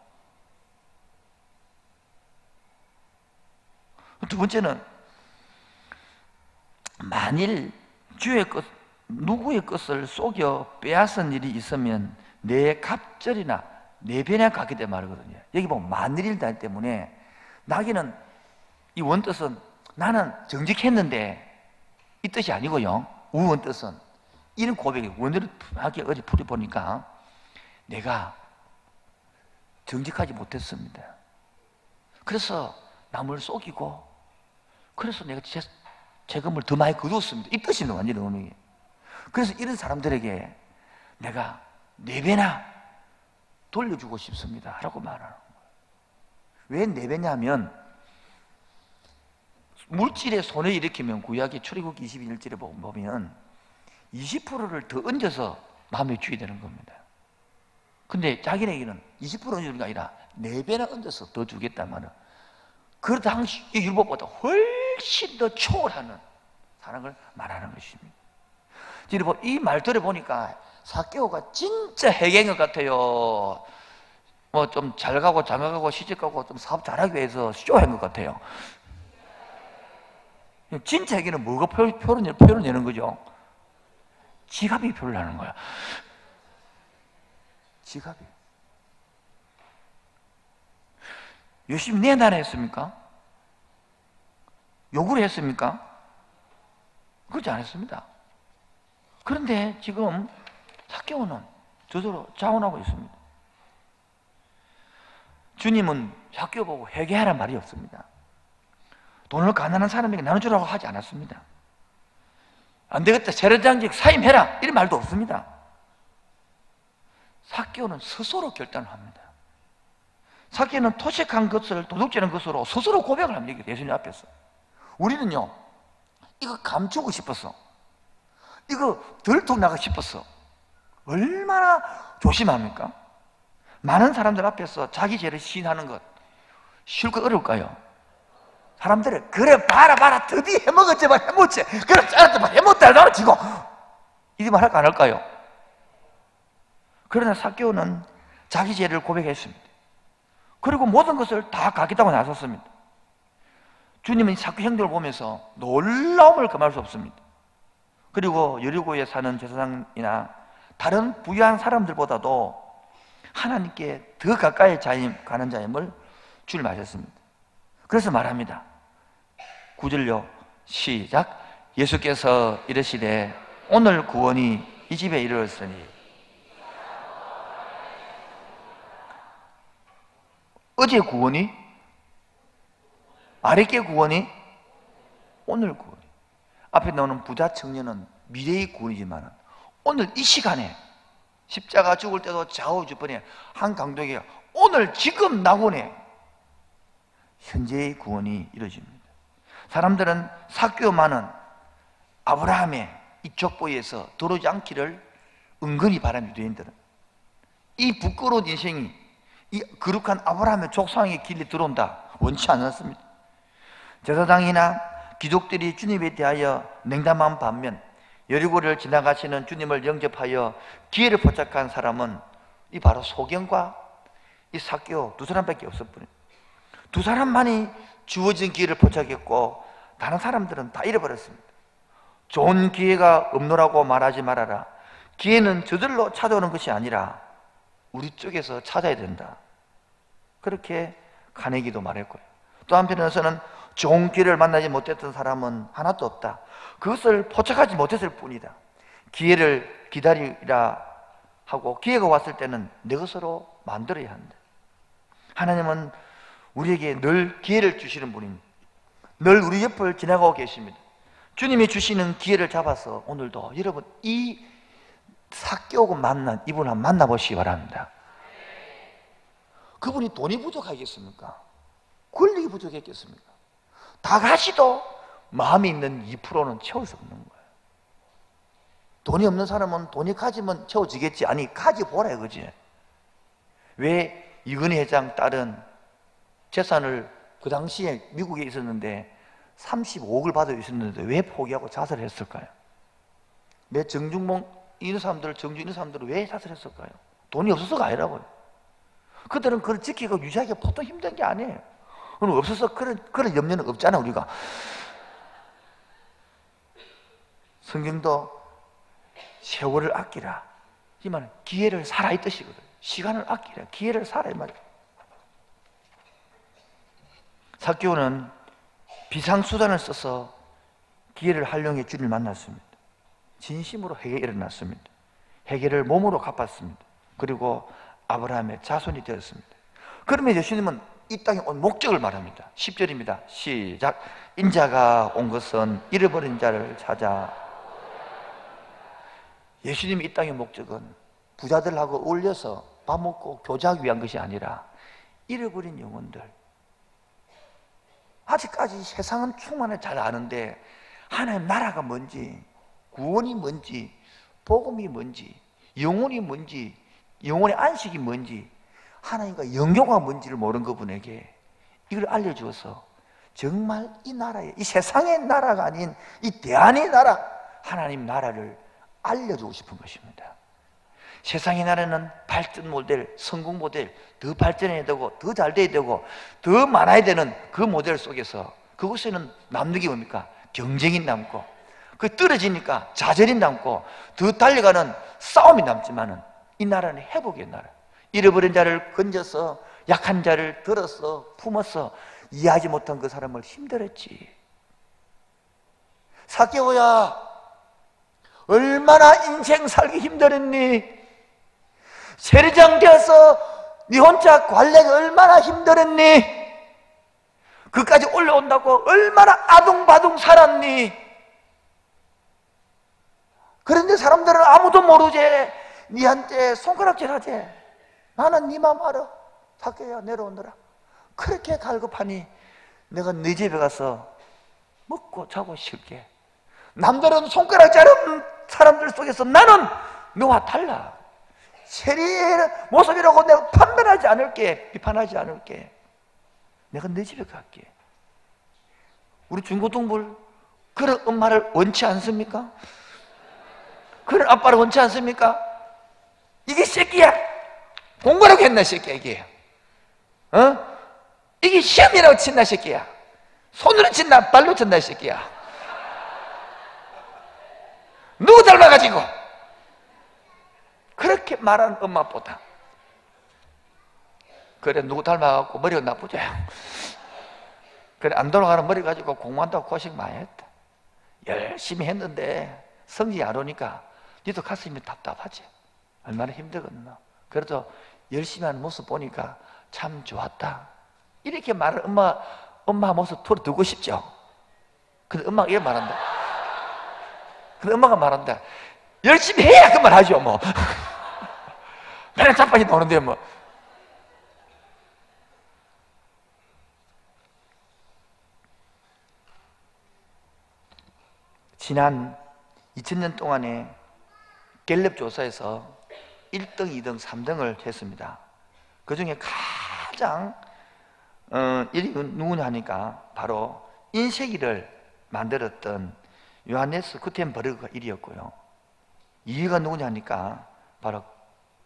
S1: 두 번째는 만일 주의 것, 누구의 것을 속여 빼앗은 일이 있으면 내 갑절이나 내 배나 갖게 된 말이거든요. 여기 보면 만일이다 때문에 나기는 이 원뜻은 나는 정직했는데 이 뜻이 아니고요. 우원뜻은 이런 고백이 원어를 하게 어디 풀어보니까 내가 정직하지 못했습니다. 그래서 남을 속이고 그래서 내가 재금을 더 많이 거두었습니다. 이 뜻입니다. 완전히 의미. 그래서 이런 사람들에게 내가 4배나 돌려주고 싶습니다 라고 말하는 거예요. 왜 4배냐면 물질에 손을 일으키면 구약의 출애굽기 21절에 보면 20%를 더 얹어서 마음에 주게 되는 겁니다. 근데 자기네에게는 20% 얹는 게 아니라 4배나 얹어서 더 주겠단 말이에요. 그 당시 율법보다 훨씬 더 초월하는 사랑을 말하는 것입니다. 여러분 이 말들을 보니까 사개오가 진짜 해갱 것 같아요. 뭐 좀 잘 가고 장가가고 시집가고 좀 사업 잘하기 위해서 쇼한 것 같아요. 진짜 해갱은 뭐가 표를 내는 거죠? 지갑이 표를 내는 거야. 지갑이. 열심히 내놔라 했습니까? 요구를 했습니까? 그렇지 않았습니다. 그런데 지금 사개오는 저절로 자원하고 있습니다. 주님은 사개오 보고 회개하란 말이 없습니다. 돈을 가난한 사람에게 나눠주라고 하지 않았습니다. 안 되겠다, 세례장직 사임해라 이런 말도 없습니다. 사개오는 스스로 결단을 합니다. 사개오는 토색한 것을 도둑질한 것으로 스스로 고백을 합니다. 예수님 앞에서. 우리는요 이거 감추고 싶었어, 이거 덜통 나가고 싶었어. 얼마나 조심합니까? 많은 사람들 앞에서 자기 죄를 시인하는 것 쉽고 어려울까요? 사람들은 그래 봐라 드디어 해먹었지 말 해먹었지 그래 잘했지 말 해먹었다 나는 지고 이 말 할까 안 할까요? 그러나 사개오는 자기 죄를 고백했습니다. 그리고 모든 것을 다 갖겠다고 나섰습니다. 주님은 사개오 행동을 보면서 놀라움을 금할 수 없습니다. 그리고 여리고에 사는 제사장이나 다른 부유한 사람들보다도 하나님께 더 가까이 가는 자임을 주님 아셨습니다. 그래서 말합니다. 9절요 시작. 예수께서 이르시되 오늘 구원이 이 집에 이르렀으니 어제 구원이 아랫게 구원이 오늘 구원이. 앞에 나오는 부자 청년은 미래의 구원이지만 오늘 이 시간에 십자가 죽을 때도 좌우 주변에 한 강도에게 오늘 지금 나오네 현재의 구원이 이루어집니다. 사람들은 사개오만은 아브라함의 이 족보에서 들어오지 않기를 은근히 바랍니다. 유대인들은 이 부끄러운 인생이 이 거룩한 아브라함의 족상의 길이 들어온다 원치 않았습니다. 제사장이나 귀족들이 주님에 대하여 냉담한 반면 여리고를 지나가시는 주님을 영접하여 기회를 포착한 사람은 이 바로 소경과 이 사개오 두 사람밖에 없을 뿐입니다. 두 사람만이 주어진 기회를 포착했고 다른 사람들은 다 잃어버렸습니다. 좋은 기회가 없노라고 말하지 말아라. 기회는 저절로 찾아오는 것이 아니라 우리 쪽에서 찾아야 된다. 그렇게 카네기도 말했고요. 또 한편에서는 좋은 기회를 만나지 못했던 사람은 하나도 없다. 그것을 포착하지 못했을 뿐이다. 기회를 기다리라 하고 기회가 왔을 때는 내 것으로 만들어야 한다. 하나님은 우리에게 늘 기회를 주시는 분입니다. 늘 우리 옆을 지나가고 계십니다. 주님이 주시는 기회를 잡아서 오늘도 여러분 이 사개오고 만난 이분을 만나보시기 바랍니다. 그분이 돈이 부족하겠습니까? 권력이 부족했겠습니까? 다 가지도 마음이 있는 2%는 채울 수 없는 거예요. 돈이 없는 사람은 돈이 가지면 채워지겠지. 아니, 가지보라 이거지. 왜 이건희 회장 딸은 재산을 그 당시에 미국에 있었는데 35억을 받아 있었는데 왜 포기하고 자살을 했을까요? 왜 정중봉 이런 사람들, 정주 이런 사람들은 왜 자살했을까요? 돈이 없어서가 아니라고요. 그들은 그걸 지키고 유지하기가 보통 힘든 게 아니에요. 그럼 없어서 그런 염려는 없잖아, 우리가. 성경도 세월을 아끼라. 이 말은 기회를 살아 이 뜻이거든. 시간을 아끼라. 기회를 살아 이 말이야. 삭개오는 비상수단을 써서 기회를 활용해 주님을 만났습니다. 진심으로 회개에 일어났습니다. 회개를 몸으로 갚았습니다. 그리고 아브라함의 자손이 되었습니다. 그러면 예수님은 이 땅에 온 목적을 말합니다. 10절입니다. 시작. 인자가 온 것은 잃어버린 자를 찾아. 예수님이 이 땅의 목적은 부자들하고 어울려서 밥 먹고 교제하기 위한 것이 아니라 잃어버린 영혼들, 아직까지 세상은 충만히 잘 아는데 하나님 나라가 뭔지, 구원이 뭔지, 복음이 뭔지, 영혼이 뭔지, 영혼의 안식이 뭔지, 하나님과 영교가 뭔지를 모르는 그분에게 이걸 알려주어서 정말 이 나라에, 이 세상의 나라가 아닌 이 대안의 나라, 하나님 나라를 알려주고 싶은 것입니다. 세상의 나라는 발전 모델, 성공 모델, 더 발전해야 되고 더 잘 돼야 되고 더 많아야 되는 그 모델 속에서 그곳에는 남는 게 뭡니까? 경쟁이 남고, 그 떨어지니까 좌절이 남고 더 달려가는 싸움이 남지만은 이 나라는 회복의 나라. 잃어버린 자를 건져서 약한 자를 들어서 품어서 이해하지 못한 그 사람을 힘들었지. 삭개오야, 얼마나 인생 살기 힘들었니? 세리장 되어서 네 혼자 관리하기 얼마나 힘들었니? 그까지 올라온다고 얼마나 아둥바둥 살았니? 그런데 사람들은 아무도 모르지. 니한테 손가락질 하지. 나는 네 맘 알아. 삭개오야, 내려오너라. 그렇게 갈급하니 내가 네 집에 가서 먹고 자고 쉴게. 남들은 손가락질하는 사람들 속에서 나는 너와 달라. 세리의 모습이라고 내가 판단하지 않을게. 비판하지 않을게. 내가 네 집에 갈게. 우리 중고등부를 그런 엄마를 원치 않습니까? 그런 아빠를 원치 않습니까? 이게 새끼야. 공부라고 했나 새끼야 이게. 이게 시험이라고 친다 새끼야. 손으로 친다 발로 친다 새끼야. 누구 닮아가지고 그렇게 말하는 엄마보다 그래 누구 닮아갖고 머리가 나쁘죠. 그래 안 돌아가는 머리 가지고 공부한다고 고생 많이 했다. 열심히 했는데 성적이 안 오니까 니도 가슴이 답답하지. 얼마나 힘들겠나. 그래도 열심히 하는 모습 보니까 참 좋았다. 이렇게 말을 엄마 모습 들어두고 싶죠. 근데 엄마가 이렇게 말한다. 근데 엄마가 말한다. 열심히 해야 그 말 하죠 뭐. 맨날 자빠지 노는데 뭐. 지난 2000년 동안에 갤럽 조사에서 1등, 2등, 3등을 했습니다. 그 중에 가장 1위 누구냐 하니까 바로 인쇄기를 만들었던 요하네스 구텐버그가 1위였고요. 2위가 누구냐 하니까 바로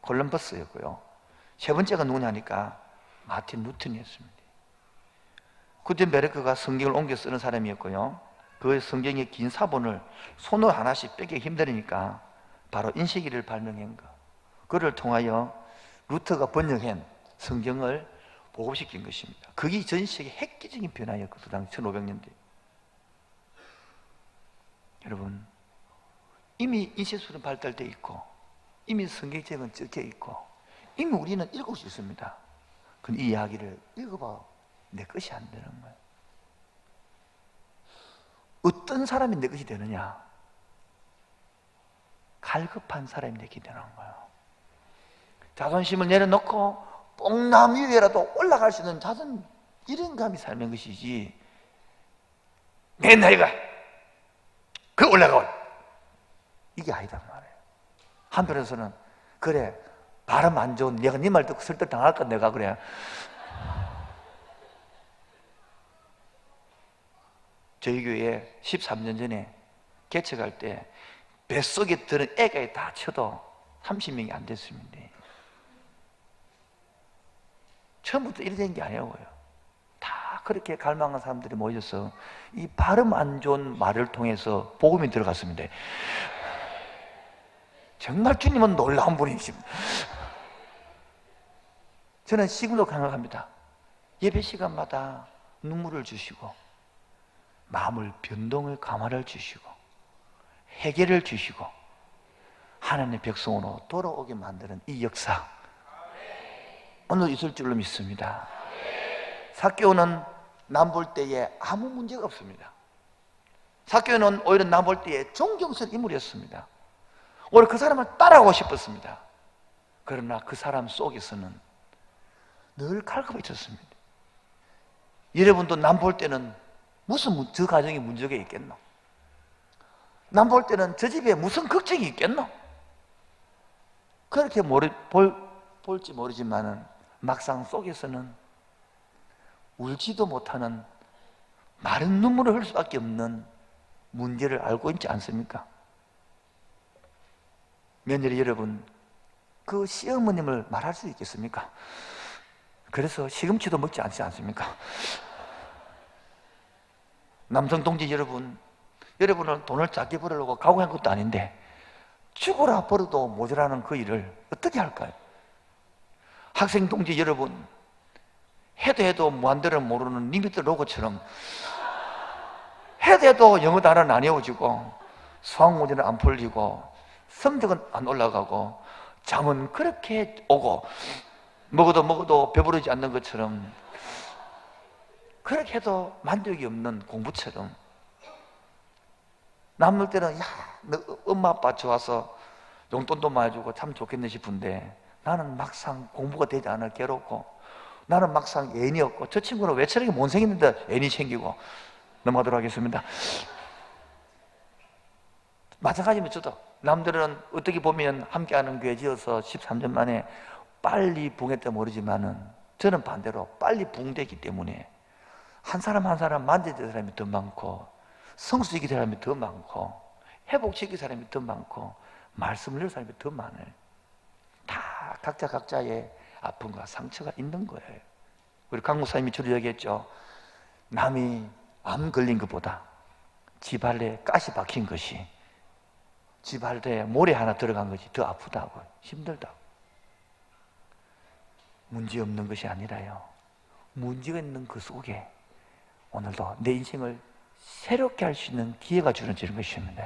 S1: 콜럼버스였고요. 세 번째가 누구냐 하니까 마틴 루튼이었습니다. 구텐베르크가 성경을 옮겨 쓰는 사람이었고요. 그 성경의 긴 사본을 손으로 하나씩 빼기 힘들으니까 바로 인쇄기를 발명한 거. 그를 통하여 루터가 번역한 성경을 보급시킨 것입니다. 그게 전 세계 획기적인 변화였거든요. 당시 1500년대. 여러분, 이미 인쇄술은 발달되어 있고 이미 성경책은 적혀 있고 이미 우리는 읽을 수 있습니다. 그럼 이 이야기를 읽어봐. 내 것이 안 되는 거예요. 어떤 사람이 내 것이 되느냐? 갈급한 사람이 내 것이 되는 거예요. 자존심을 내려놓고 뽕나무 위에라도 올라갈 수 있는 자존 이런 감이 삶의 것이지 내 나이가 그 올라가올 이게 아니단 말이에요. 한편에서는 그래 발음 안 좋은 내가 네 말 듣고 설득 당할까 내가 그래. 저희 교회에 13년 전에 개척할 때 뱃속에 들은 애가 다 쳐도 30명이 안 됐습니다. 처음부터 이래 된 게 아니고요. 다 그렇게 갈망한 사람들이 모여서 이 발음 안 좋은 말을 통해서 복음이 들어갔습니다. 정말 주님은 놀라운 분이십니다. 저는 지금도 생각합니다. 예배 시간마다 눈물을 주시고 마음을 변동을 감화를 주시고 해결을 주시고 하나님의 백성으로 돌아오게 만드는 이 역사 오늘 있을 줄로 믿습니다. 삭개오는 남볼 때에 아무 문제가 없습니다. 삭개오는 오히려 남볼 때에 존경스러운 인물이었습니다. 오히려 그 사람을 따라가고 싶었습니다. 그러나 그 사람 속에서는 늘 칼같이 있었습니다. 여러분도 남볼 때는 무슨 저 가정에 문제가 있겠노? 남볼 때는 저 집에 무슨 걱정이 있겠노? 그렇게 볼지 모르지만은 막상 속에서는 울지도 못하는 마른 눈물을 흘릴 수밖에 없는 문제를 알고 있지 않습니까? 며느리 여러분, 그 시어머님을 말할 수 있겠습니까? 그래서 시금치도 먹지 않지 않습니까? 남성 동지 여러분, 여러분은 돈을 작게 벌으려고 각오한 것도 아닌데 죽어라 벌어도 모자라는 그 일을 어떻게 할까요? 학생 동지 여러분, 해도 무한대를 모르는 리미트 로고처럼 해도 영어 단어는 안 외워지고 수학 문제는 안 풀리고 성적은 안 올라가고 잠은 그렇게 오고 먹어도 배부르지 않는 것처럼 그렇게 해도 만족이 없는 공부처럼 남들 때는 야, 너 엄마 아빠 좋아서 용돈도 많이 주고 참 좋겠네 싶은데 나는 막상 공부가 되지 않아 괴롭고 나는 막상 애인이 없고 저 친구는 왜 저렇게 못생겼는데 애인이 생기고 넘어가도록 하겠습니다. 마찬가지면 저도 남들은 어떻게 보면 함께하는 교회 지어서 13년 만에 빨리 붕했다 모르지만은 저는 반대로 빨리 붕됐기 때문에 한 사람 한 사람 만져야 될 사람이 더 많고 성수시킬 사람이 더 많고 회복시킬 사람이 더 많고 말씀을 낼 사람이 더 많아요. 다 각자의 아픔과 상처가 있는 거예요. 우리 강 목사님이 주로 얘기했죠. 남이 암 걸린 것보다 지발에 가시 박힌 것이 지발에 모래 하나 들어간 것이 더 아프다고 힘들다고. 문제 없는 것이 아니라요, 문제가 있는 그 속에 오늘도 내 인생을 새롭게 할 수 있는 기회가 주어지는 것입니다.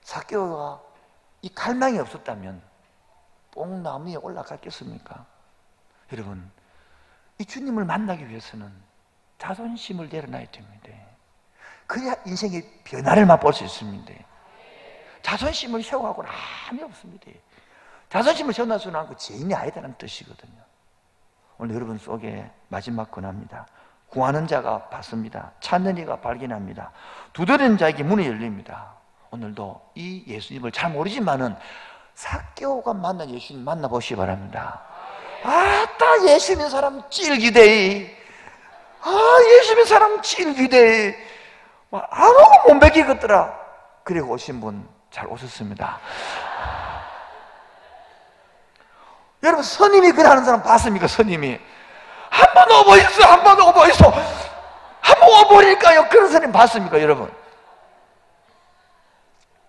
S1: 삭개오가 이 갈망이 없었다면 뽕나무 위에 올라갔겠습니까? 여러분, 이 주님을 만나기 위해서는 자존심을 내려놔야 됩니다. 그래야 인생의 변화를 맛볼 수 있습니다. 자존심을 세워가고는 아무 없습니다. 자존심을 세워놔서는 않고 죄인이 아니다는 뜻이거든요. 오늘 여러분 속에 마지막 권합니다. 구하는 자가 받습니다. 찾는 이가 발견합니다. 두드리는 자에게 문이 열립니다. 오늘도 이 예수님을 잘 모르지만은 삭개오가 만난 예수님 만나보시기 바랍니다. 아따 예수 믿는 사람 찔기대. 예수 믿는 사람 찔기대. 아무도 못 먹이겠더라. 그리고 오신 분 잘 오셨습니다. 여러분 스님이 그래 하는 사람 봤습니까? 스님이 한 번 오버있어, 한 번 오버있어, 한 번 오버니까요. 그런 스님 봤습니까? 여러분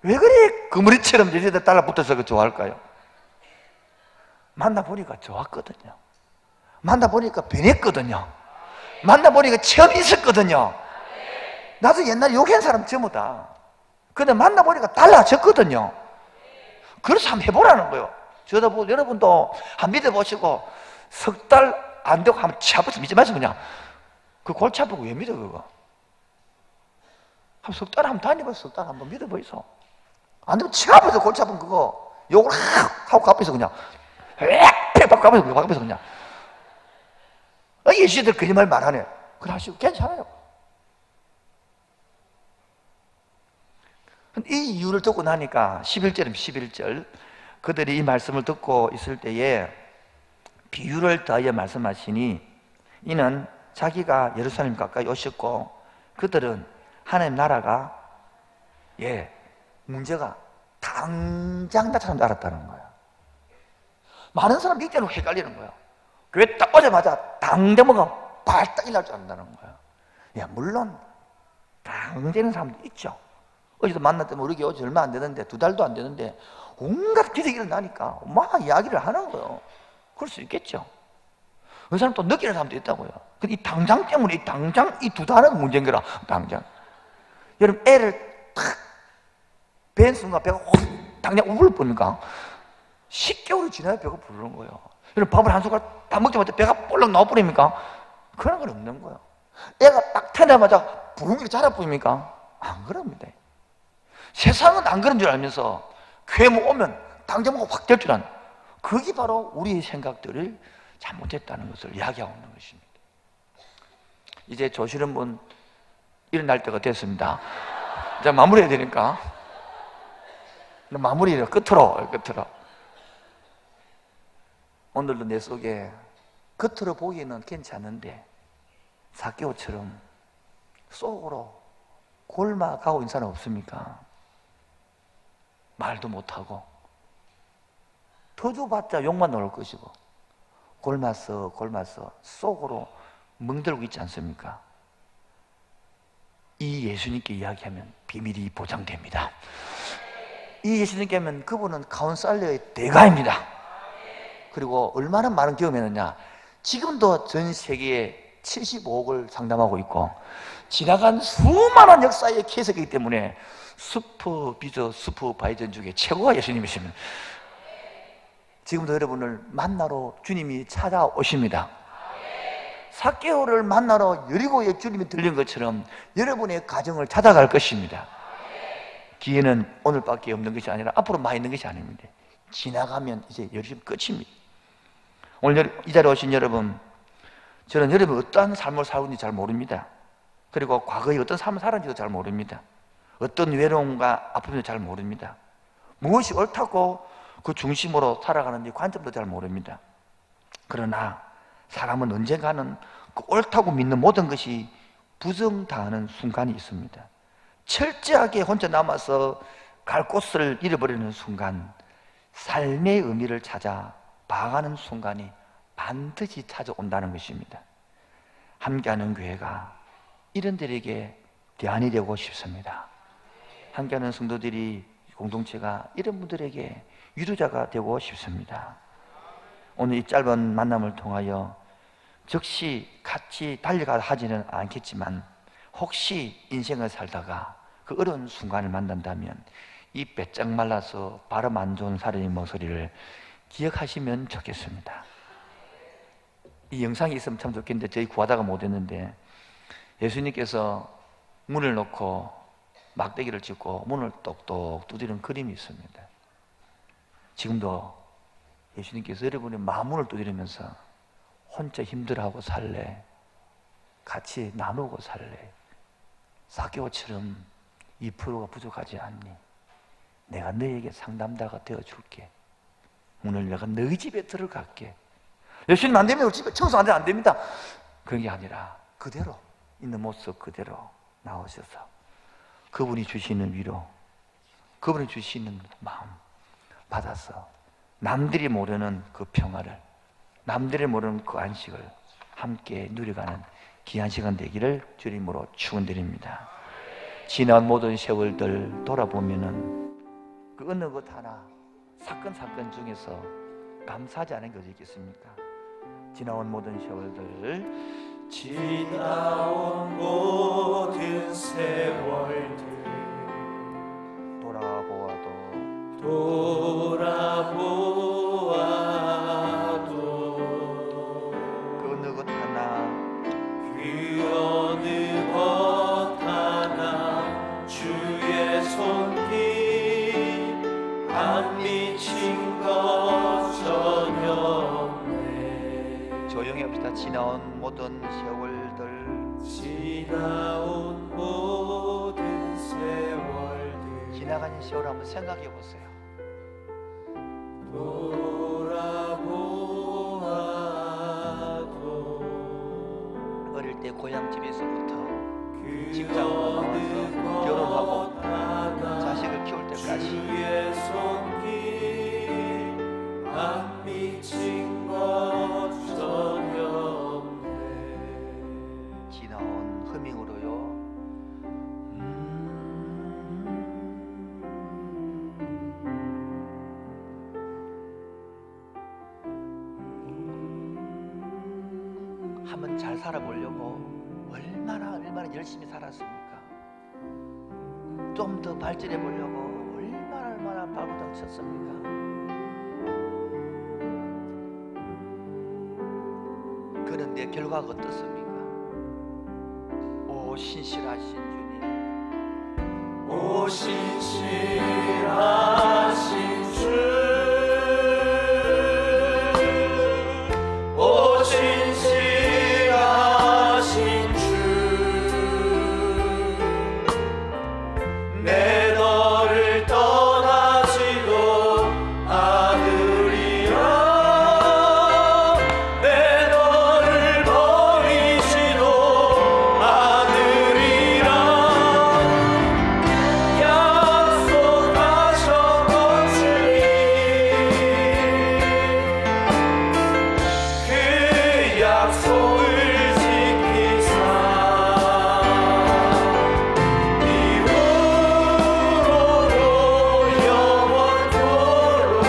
S1: 왜 그래 그물이처럼 여자들 따라붙어서 좋아할까요? 만나보니까 좋았거든요. 만나보니까 변했거든요. 만나보니까 체험이 있었거든요. 나도 옛날에 욕한 사람 전부 다. 근데 만나보니까 달라졌거든요. 그래서 한번 해보라는 거예요. 저도 보고 여러분도 한번 믿어보시고 석 달 안 되고 한번 차버서 믿지 마세요. 그냥 그 골치 아프고 왜 믿어 그거. 한 석 달 한번 다녀봐서 석 달 한번 믿어보이소. 안 되면 치아버서 골치 아픈 그거 욕을 하고 갚아서 그냥 빽 갚아서 그냥 예수들 거짓말 말하네. 그래 하시고 괜찮아요. 이 이유를 듣고 나니까 11절입니다. 11절. 그들이 이 말씀을 듣고 있을 때에 비유를 더하여 말씀하시니 이는 자기가 예루살렘 가까이 오셨고 그들은 하나님 나라가 문제가 당장 나타난 줄 알았다는 거예요. 많은 사람들이 이때는 헷갈리는 거예요. 교회 딱 오자마자 당대모가 발딱 일어날 줄 안다는 거예요. 물론 당되는 사람도 있죠. 어제도 만났더니 우리 교회 얼마 안 되는데 2달도 안 되는데 온갖 기적이 일어나니까 막 이야기를 하는 거예요. 그럴 수 있겠죠. 그 사람 또 느끼는 사람도 있다고요. 근데 이 당장 때문에 당장 이 2달은 문제인 거라. 당장 여러분 애를 탁 벤 순간 배가 확 당장 우물 보니까 10개월이 지나야 배가 부르는 거예요. 여러분 밥을 한 숟갈 다 먹자마자 배가 볼록 나와버립니까? 그런 건 없는 거예요. 애가 딱 태어나자마자 부흥이 자라버립니까? 안 그럽니다. 세상은 안 그런 줄 알면서 괴물 오면 당장 뭐가 확 될 줄 아는, 그게 바로 우리의 생각들을 잘못했다는 것을 이야기하고 있는 것입니다. 이제 조실은 분 일어날 때가 됐습니다. 이제 마무리해야 되니까 마무리를 끝으로. 오늘도 내 속에 겉으로 보기에는 괜찮은데 삭개오처럼 속으로 골마가고 있는 사람 없습니까? 말도 못하고 터줘봤자 욕만 나올 것이고 골마서 속으로 멍들고 있지 않습니까? 이 예수님께 이야기하면 비밀이 보장됩니다. 이 예수님께 하면 그분은 카운셀러의 대가입니다. 그리고 얼마나 많은 경험했느냐, 지금도 전 세계에 75억을 상담하고 있고 지나간 수많은 역사의 케이스이기 때문에 슈퍼바이전 중에 최고가 예수님이십니다. 지금도 여러분을 만나러 주님이 찾아오십니다. 삭개오를 만나러 여리고에 주님이 들린 것처럼 여러분의 가정을 찾아갈 것입니다. 기회는 오늘밖에 없는 것이 아니라 앞으로 많이 있는 것이 아닙니다. 지나가면 이제 열심히 끝입니다. 오늘 이 자리에 오신 여러분, 저는 여러분이 어떠한 삶을 살고 있는지 잘 모릅니다. 그리고 과거에 어떤 삶을 살았는지도 잘 모릅니다. 어떤 외로움과 아픔도 잘 모릅니다. 무엇이 옳다고 그 중심으로 살아가는지 관점도 잘 모릅니다. 그러나 사람은 언젠가는 그 옳다고 믿는 모든 것이 부정당하는 순간이 있습니다. 철저하게 혼자 남아서 갈 곳을 잃어버리는 순간, 삶의 의미를 찾아 방황하는 순간이 반드시 찾아온다는 것입니다. 함께하는 교회가 이런들에게 대안이 되고 싶습니다. 함께하는 성도들이, 공동체가 이런 분들에게 위로자가 되고 싶습니다. 오늘 이 짧은 만남을 통하여 즉시 같이 달려가 하지는 않겠지만 혹시 인생을 살다가 그 어려운 순간을 만난다면 이 빼짝 말라서 발음 안 좋은 사람의 목소리를 기억하시면 좋겠습니다. 이 영상이 있으면 참 좋겠는데 저희 구하다가 못했는데, 예수님께서 문을 놓고 막대기를 짚고 문을 똑똑 두드리는 그림이 있습니다. 지금도 예수님께서 여러분의 마음문을 두드리면서 혼자 힘들어하고 살래? 같이 나누고 살래? 삭개오처럼 2%가 부족하지 않니? 내가 너에게 상담자가 되어줄게. 오늘 내가 너희 집에 들어갈게. 예수님 안 되면 우리 집에 청소 안 됩니다. 그런 게 아니라 그대로 있는 모습 그대로 나오셔서 그분이 주시는 위로, 그분이 주시는 마음 받아서 남들이 모르는 그 평화를, 남들이 모르는 그 안식을 함께 누려가는 귀한 시간 되기를 주님으로 축원드립니다. 지난 모든 세월들 돌아보면은 그 어느 것 하나 사건 중에서 감사하지 않은 것이 있겠습니까? 지나온 모든 세월들, 지나온 모든 세월들 돌아보아도 그 어느 것 하나, 그 어느 것 하나 주의 손길 안 미친 것 전혀 없네. 조용히 합시다. 지나온 모든 세월들, 지나온 모든 세월들, 지나가는 세월을 한번 생각해 보세요. 어릴 때 고향집에서부터 직장으로 나와서 결혼하고 자식을 키울 때까지 안 미친 것 전혀 없네. 지나온 허밍으로요. 한번 잘 살아보려고 얼마나 열심히 살았습니까? 좀 더 발전해 보려고 얼마나 발버둥 쳤습니까? 그런데 결과가 어떻습니까? 오 신실하신 주님, 오 신실하신 주, 오 신실하신 주, 내 너를 떠나지도 않으리라, 내 너를 버리지도 않으리라. 약속하셨던 주님, 그 약속을 지키사 이후로도 영원토록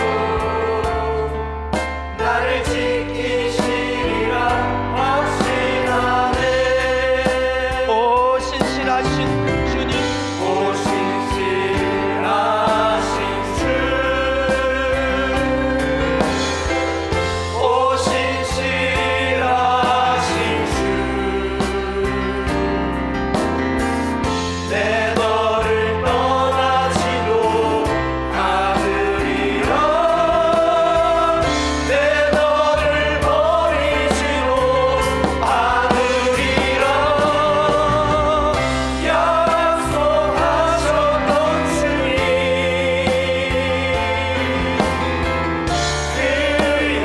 S1: 나를 지키시리라 확신하네. 오 신실하신 주님, 오 신실하신 주, 오 신실하신 주, 내 너를 떠나지도 않으리라, 내 너를 버리지도 않으리라. 약속하셨던 주님, 그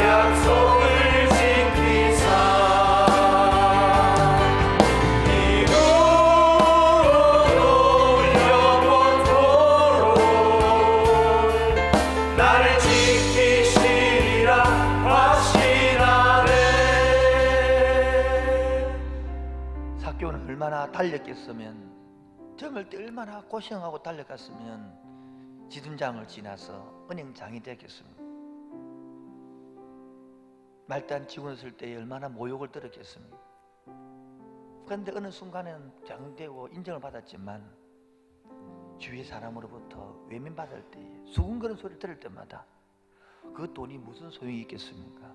S1: 약속을 지키사 이후로도 영원토록 나를 지키시리라 확신하네. 사교는 얼마나 달렸겠으면, 젊을 때 얼마나 고생하고 달려갔으면 지둔장을 지나서 은행장이 되겠습니까? 말단 직원을 때 얼마나 모욕을 들었겠습니까? 그런데 어느 순간에는 장되고 인정을 받았지만 주위 사람으로부터 외면받을 때 수군거리는 소리를 들을 때마다 그 돈이 무슨 소용이 있겠습니까?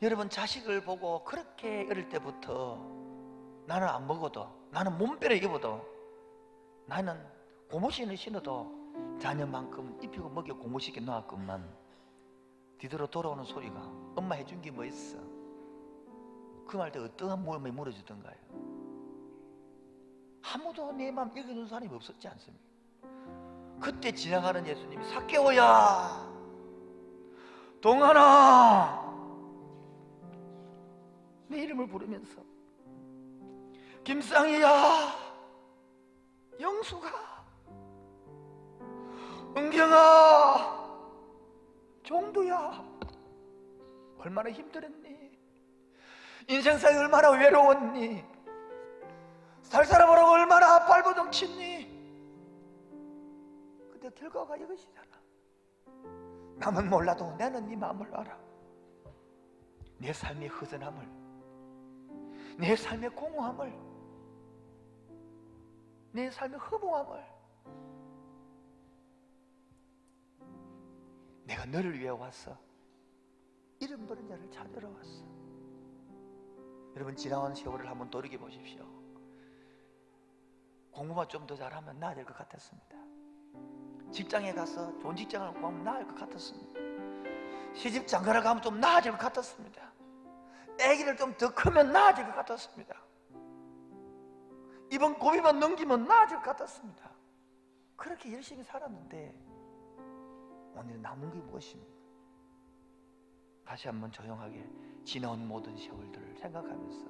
S1: 여러분, 자식을 보고 그렇게 어릴 때부터 나는 안 먹어도, 나는 몸빼를 입어도, 나는 고무신을 신어도 자녀만큼 입히고 먹여 고무시켜 놓았건만 뒤돌아 돌아오는 소리가 엄마 해준 게 뭐 있어? 그 말 때 어떠한 마음이 무너지던가요? 아무도 내 마음 읽어준 사람이 없었지 않습니까? 그때 지나가는 예수님이 삭개오야, 동하나, 내 이름을 부르면서 김상희야, 영수가, 은경아, 종두야, 얼마나 힘들었니? 인생살이 얼마나 외로웠니? 살 살아보라고 얼마나 발버둥 쳤니? 근데 결과가 이것이잖아. 남은 몰라도 나는 네 마음을 알아. 내 삶의 허전함을, 내 삶의 공허함을, 내 삶의 허무함을 내가 너를 위해 왔어. 이름 버린 자를 찾으러 왔어. 여러분, 지나온 세월을 한번 돌이켜 보십시오. 공부만 좀 더 잘하면 나아질 것 같았습니다. 직장에 가서 좋은 직장을 구하면 나아질 것 같았습니다. 시집 장가를 가면 좀 나아질 것 같았습니다. 아기를 좀 더 크면 나아질 것 같았습니다. 이번 고비만 넘기면 나아질 것 같았습니다. 그렇게 열심히 살았는데 오늘 남은 게 무엇입니까? 다시 한번 조용하게 지나온 모든 세월들을 생각하면서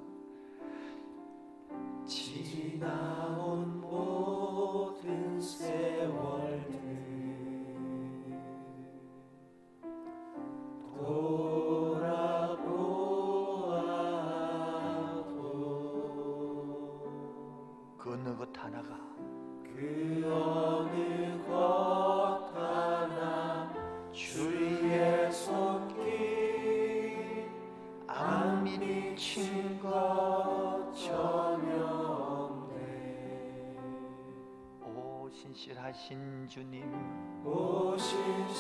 S2: 지나온 모든 세월들 돌아보아도
S1: 그 어느 것 하나가
S2: 그 어느 것 하나 주의 손길 안 미친 것 전혀 없네.
S1: 오 신실하신 주님,
S2: 오 신실하신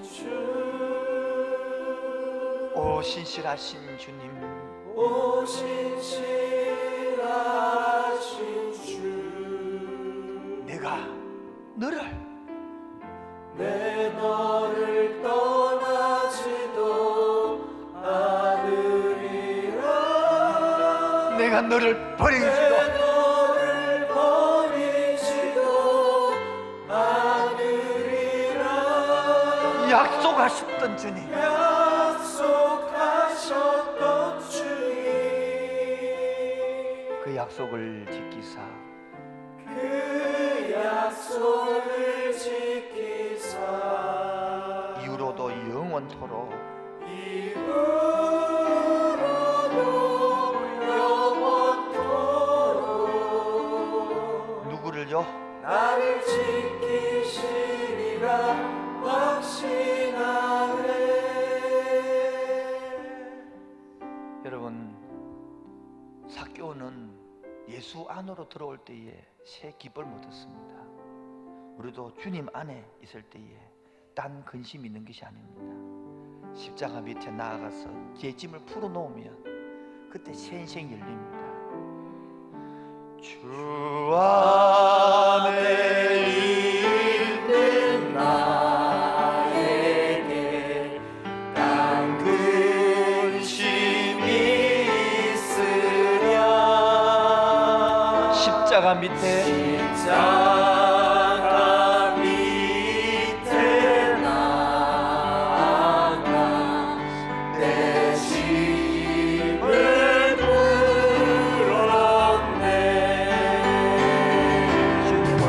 S2: 주,
S1: 오 신실하신 주님,
S2: 오 신실하신 주,
S1: 내가 너를
S2: 너를 떠나지도 않으리라.
S1: 내가 너를 버리지도
S2: 너를 버리지도 않으리라.
S1: 약속하셨던 주님,
S2: 약속하셨던 주님,
S1: 그 약속을 지키사
S2: 그 약속을 지키사
S1: 이후로도 영원토록
S2: 이후로도 영원토록
S1: 누구를요?
S2: 나를 지키시리라 확신하네.
S1: 여러분, 삭개오는 예수 안으로 들어올 때에 새 기쁨을 얻었습니다. 우리도 주님 안에 있을 때에 딴 근심이 있는 것이 아닙니다. 십자가 밑에 나아가서 제 짐을 풀어놓으면 그때 새 인생이 열립니다. 주 안에 있는 나에게 딴 근심이 있으랴. 십자가 밑에
S2: 나아가 내 짐을 풀었네. 주님을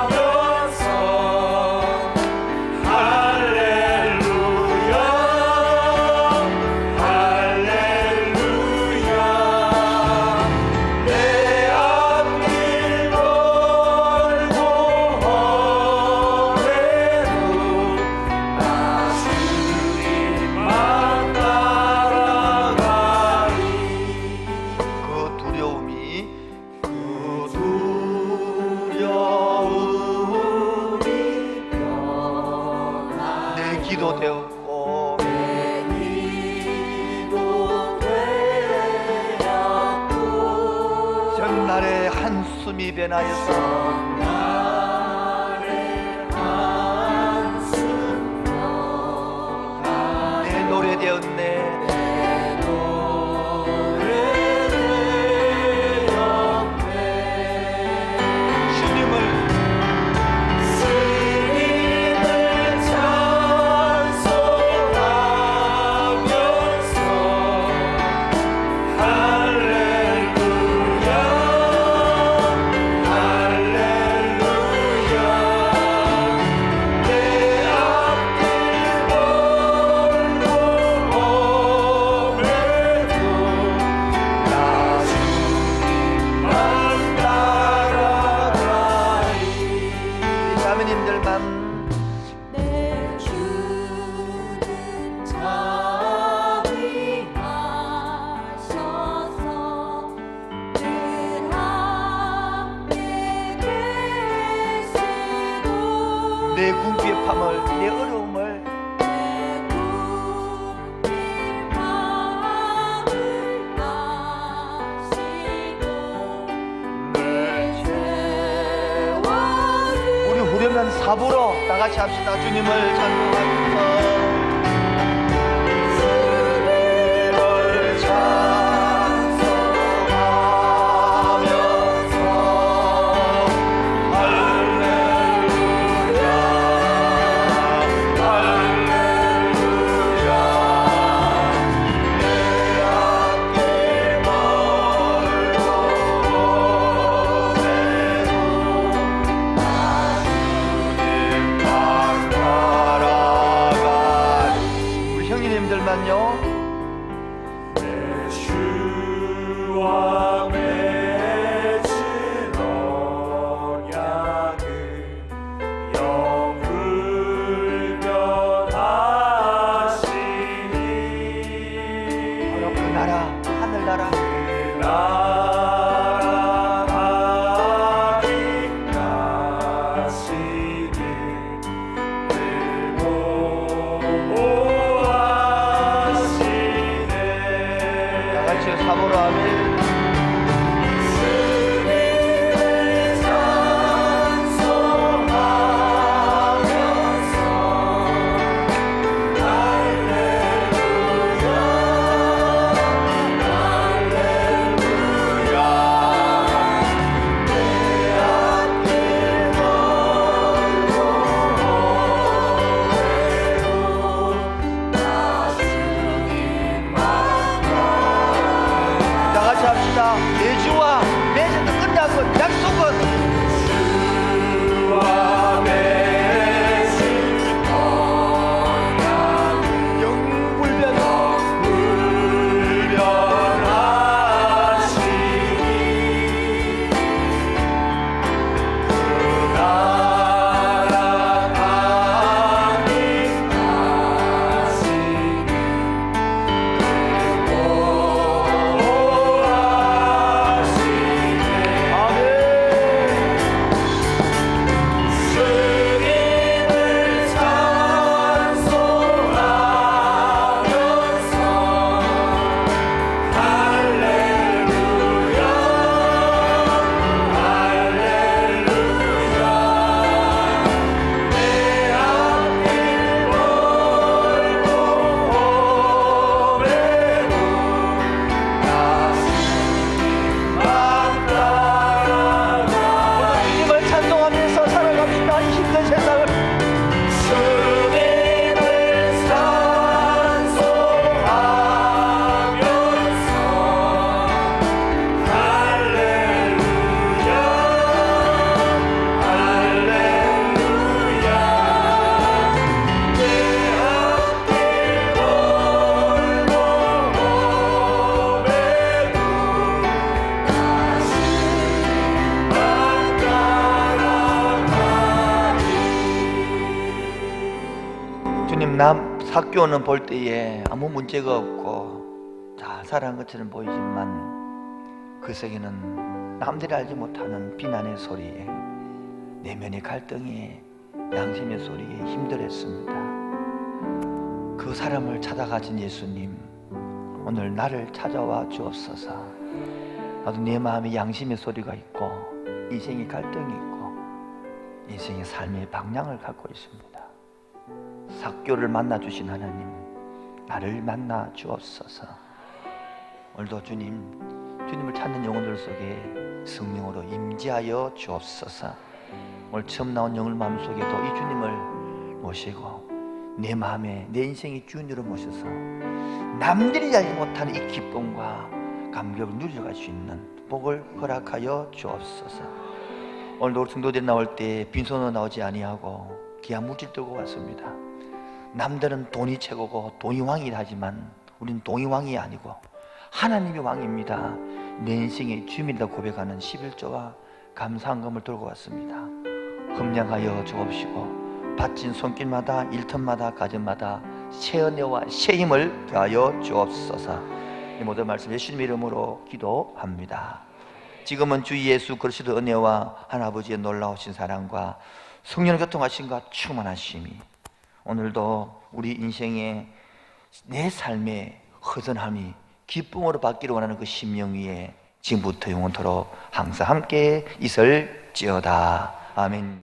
S2: 찬송하면서 할렐루야 할렐루야. 내 앞길 멀고 험해도 나 주님만 따라가리.
S1: 그 두려움이
S2: 그 두려움이 변하네.
S1: 내 기도 되었고
S2: 내 기도 되었고
S1: 전날의 한숨이 변하여서
S2: 나의 한숨
S1: 내 노래 되었네.
S2: 내 노래 되었네.
S1: 주님을
S2: 찬송하면서 할렐루야 할렐루야. 내 앞길 멀고 험해도 나 주님만 따라가리.
S1: 자매님들만
S2: 내 주는 자비하셔서 늘 함께 계시고
S1: 내 궁핍의 밤을 내 어려움을
S2: 내 꿈길 밤을 아시고 내 죄와를
S1: 우리 후련한 사부로 다 같이 합시다. 주님을 찬송하면서
S2: 주님을
S1: 사교는 볼 때에 아무 문제가 없고 잘 살아간 것처럼 보이지만 그 속에는 남들이 알지 못하는 비난의 소리에, 내면의 갈등에, 양심의 소리에 힘들었습니다. 그 사람을 찾아가신 예수님, 오늘 나를 찾아와 주옵소서. 나도 내 마음에 양심의 소리가 있고 인생의 갈등이 있고 인생의 삶의 방향을 갖고 있습니다. 삭교를 만나 주신 하나님, 나를 만나 주옵소서. 오늘도 주님을 찾는 영혼들 속에 성령으로 임재하여 주옵소서. 오늘 처음 나온 영혼 마음속에도 이 주님을 모시고 내 마음에, 내 인생의 주인으로 모셔서 남들이 알지 못하는 이 기쁨과 감격을 누려갈 수 있는 복을 허락하여 주옵소서. 오늘도 우리 성도들이 나올 때 빈손으로 나오지 아니하고 귀한 물질 들고 왔습니다. 남들은 돈이 최고고 돈이 왕이라 하지만 우리는 돈이 왕이 아니고 하나님이 왕입니다. 내 인생의 주님이다 고백하는 11조와 감사한금을 들고 왔습니다. 흠량하여 주옵시고 바친 손길마다 일터마다 가정마다 새 은혜와 새 힘을 더하여 주옵소서. 이 모든 말씀 예수님 이름으로 기도합니다. 지금은 주 예수 그리스도 은혜와 하나아버지의 놀라우신 사랑과 성령의 교통하심과 충만하심이 오늘도 우리 인생의 내 삶의 허전함이 기쁨으로 바뀌기를 원하는 그 심령 위에 지금부터 영원토록 항상 함께 있을지어다. 아멘.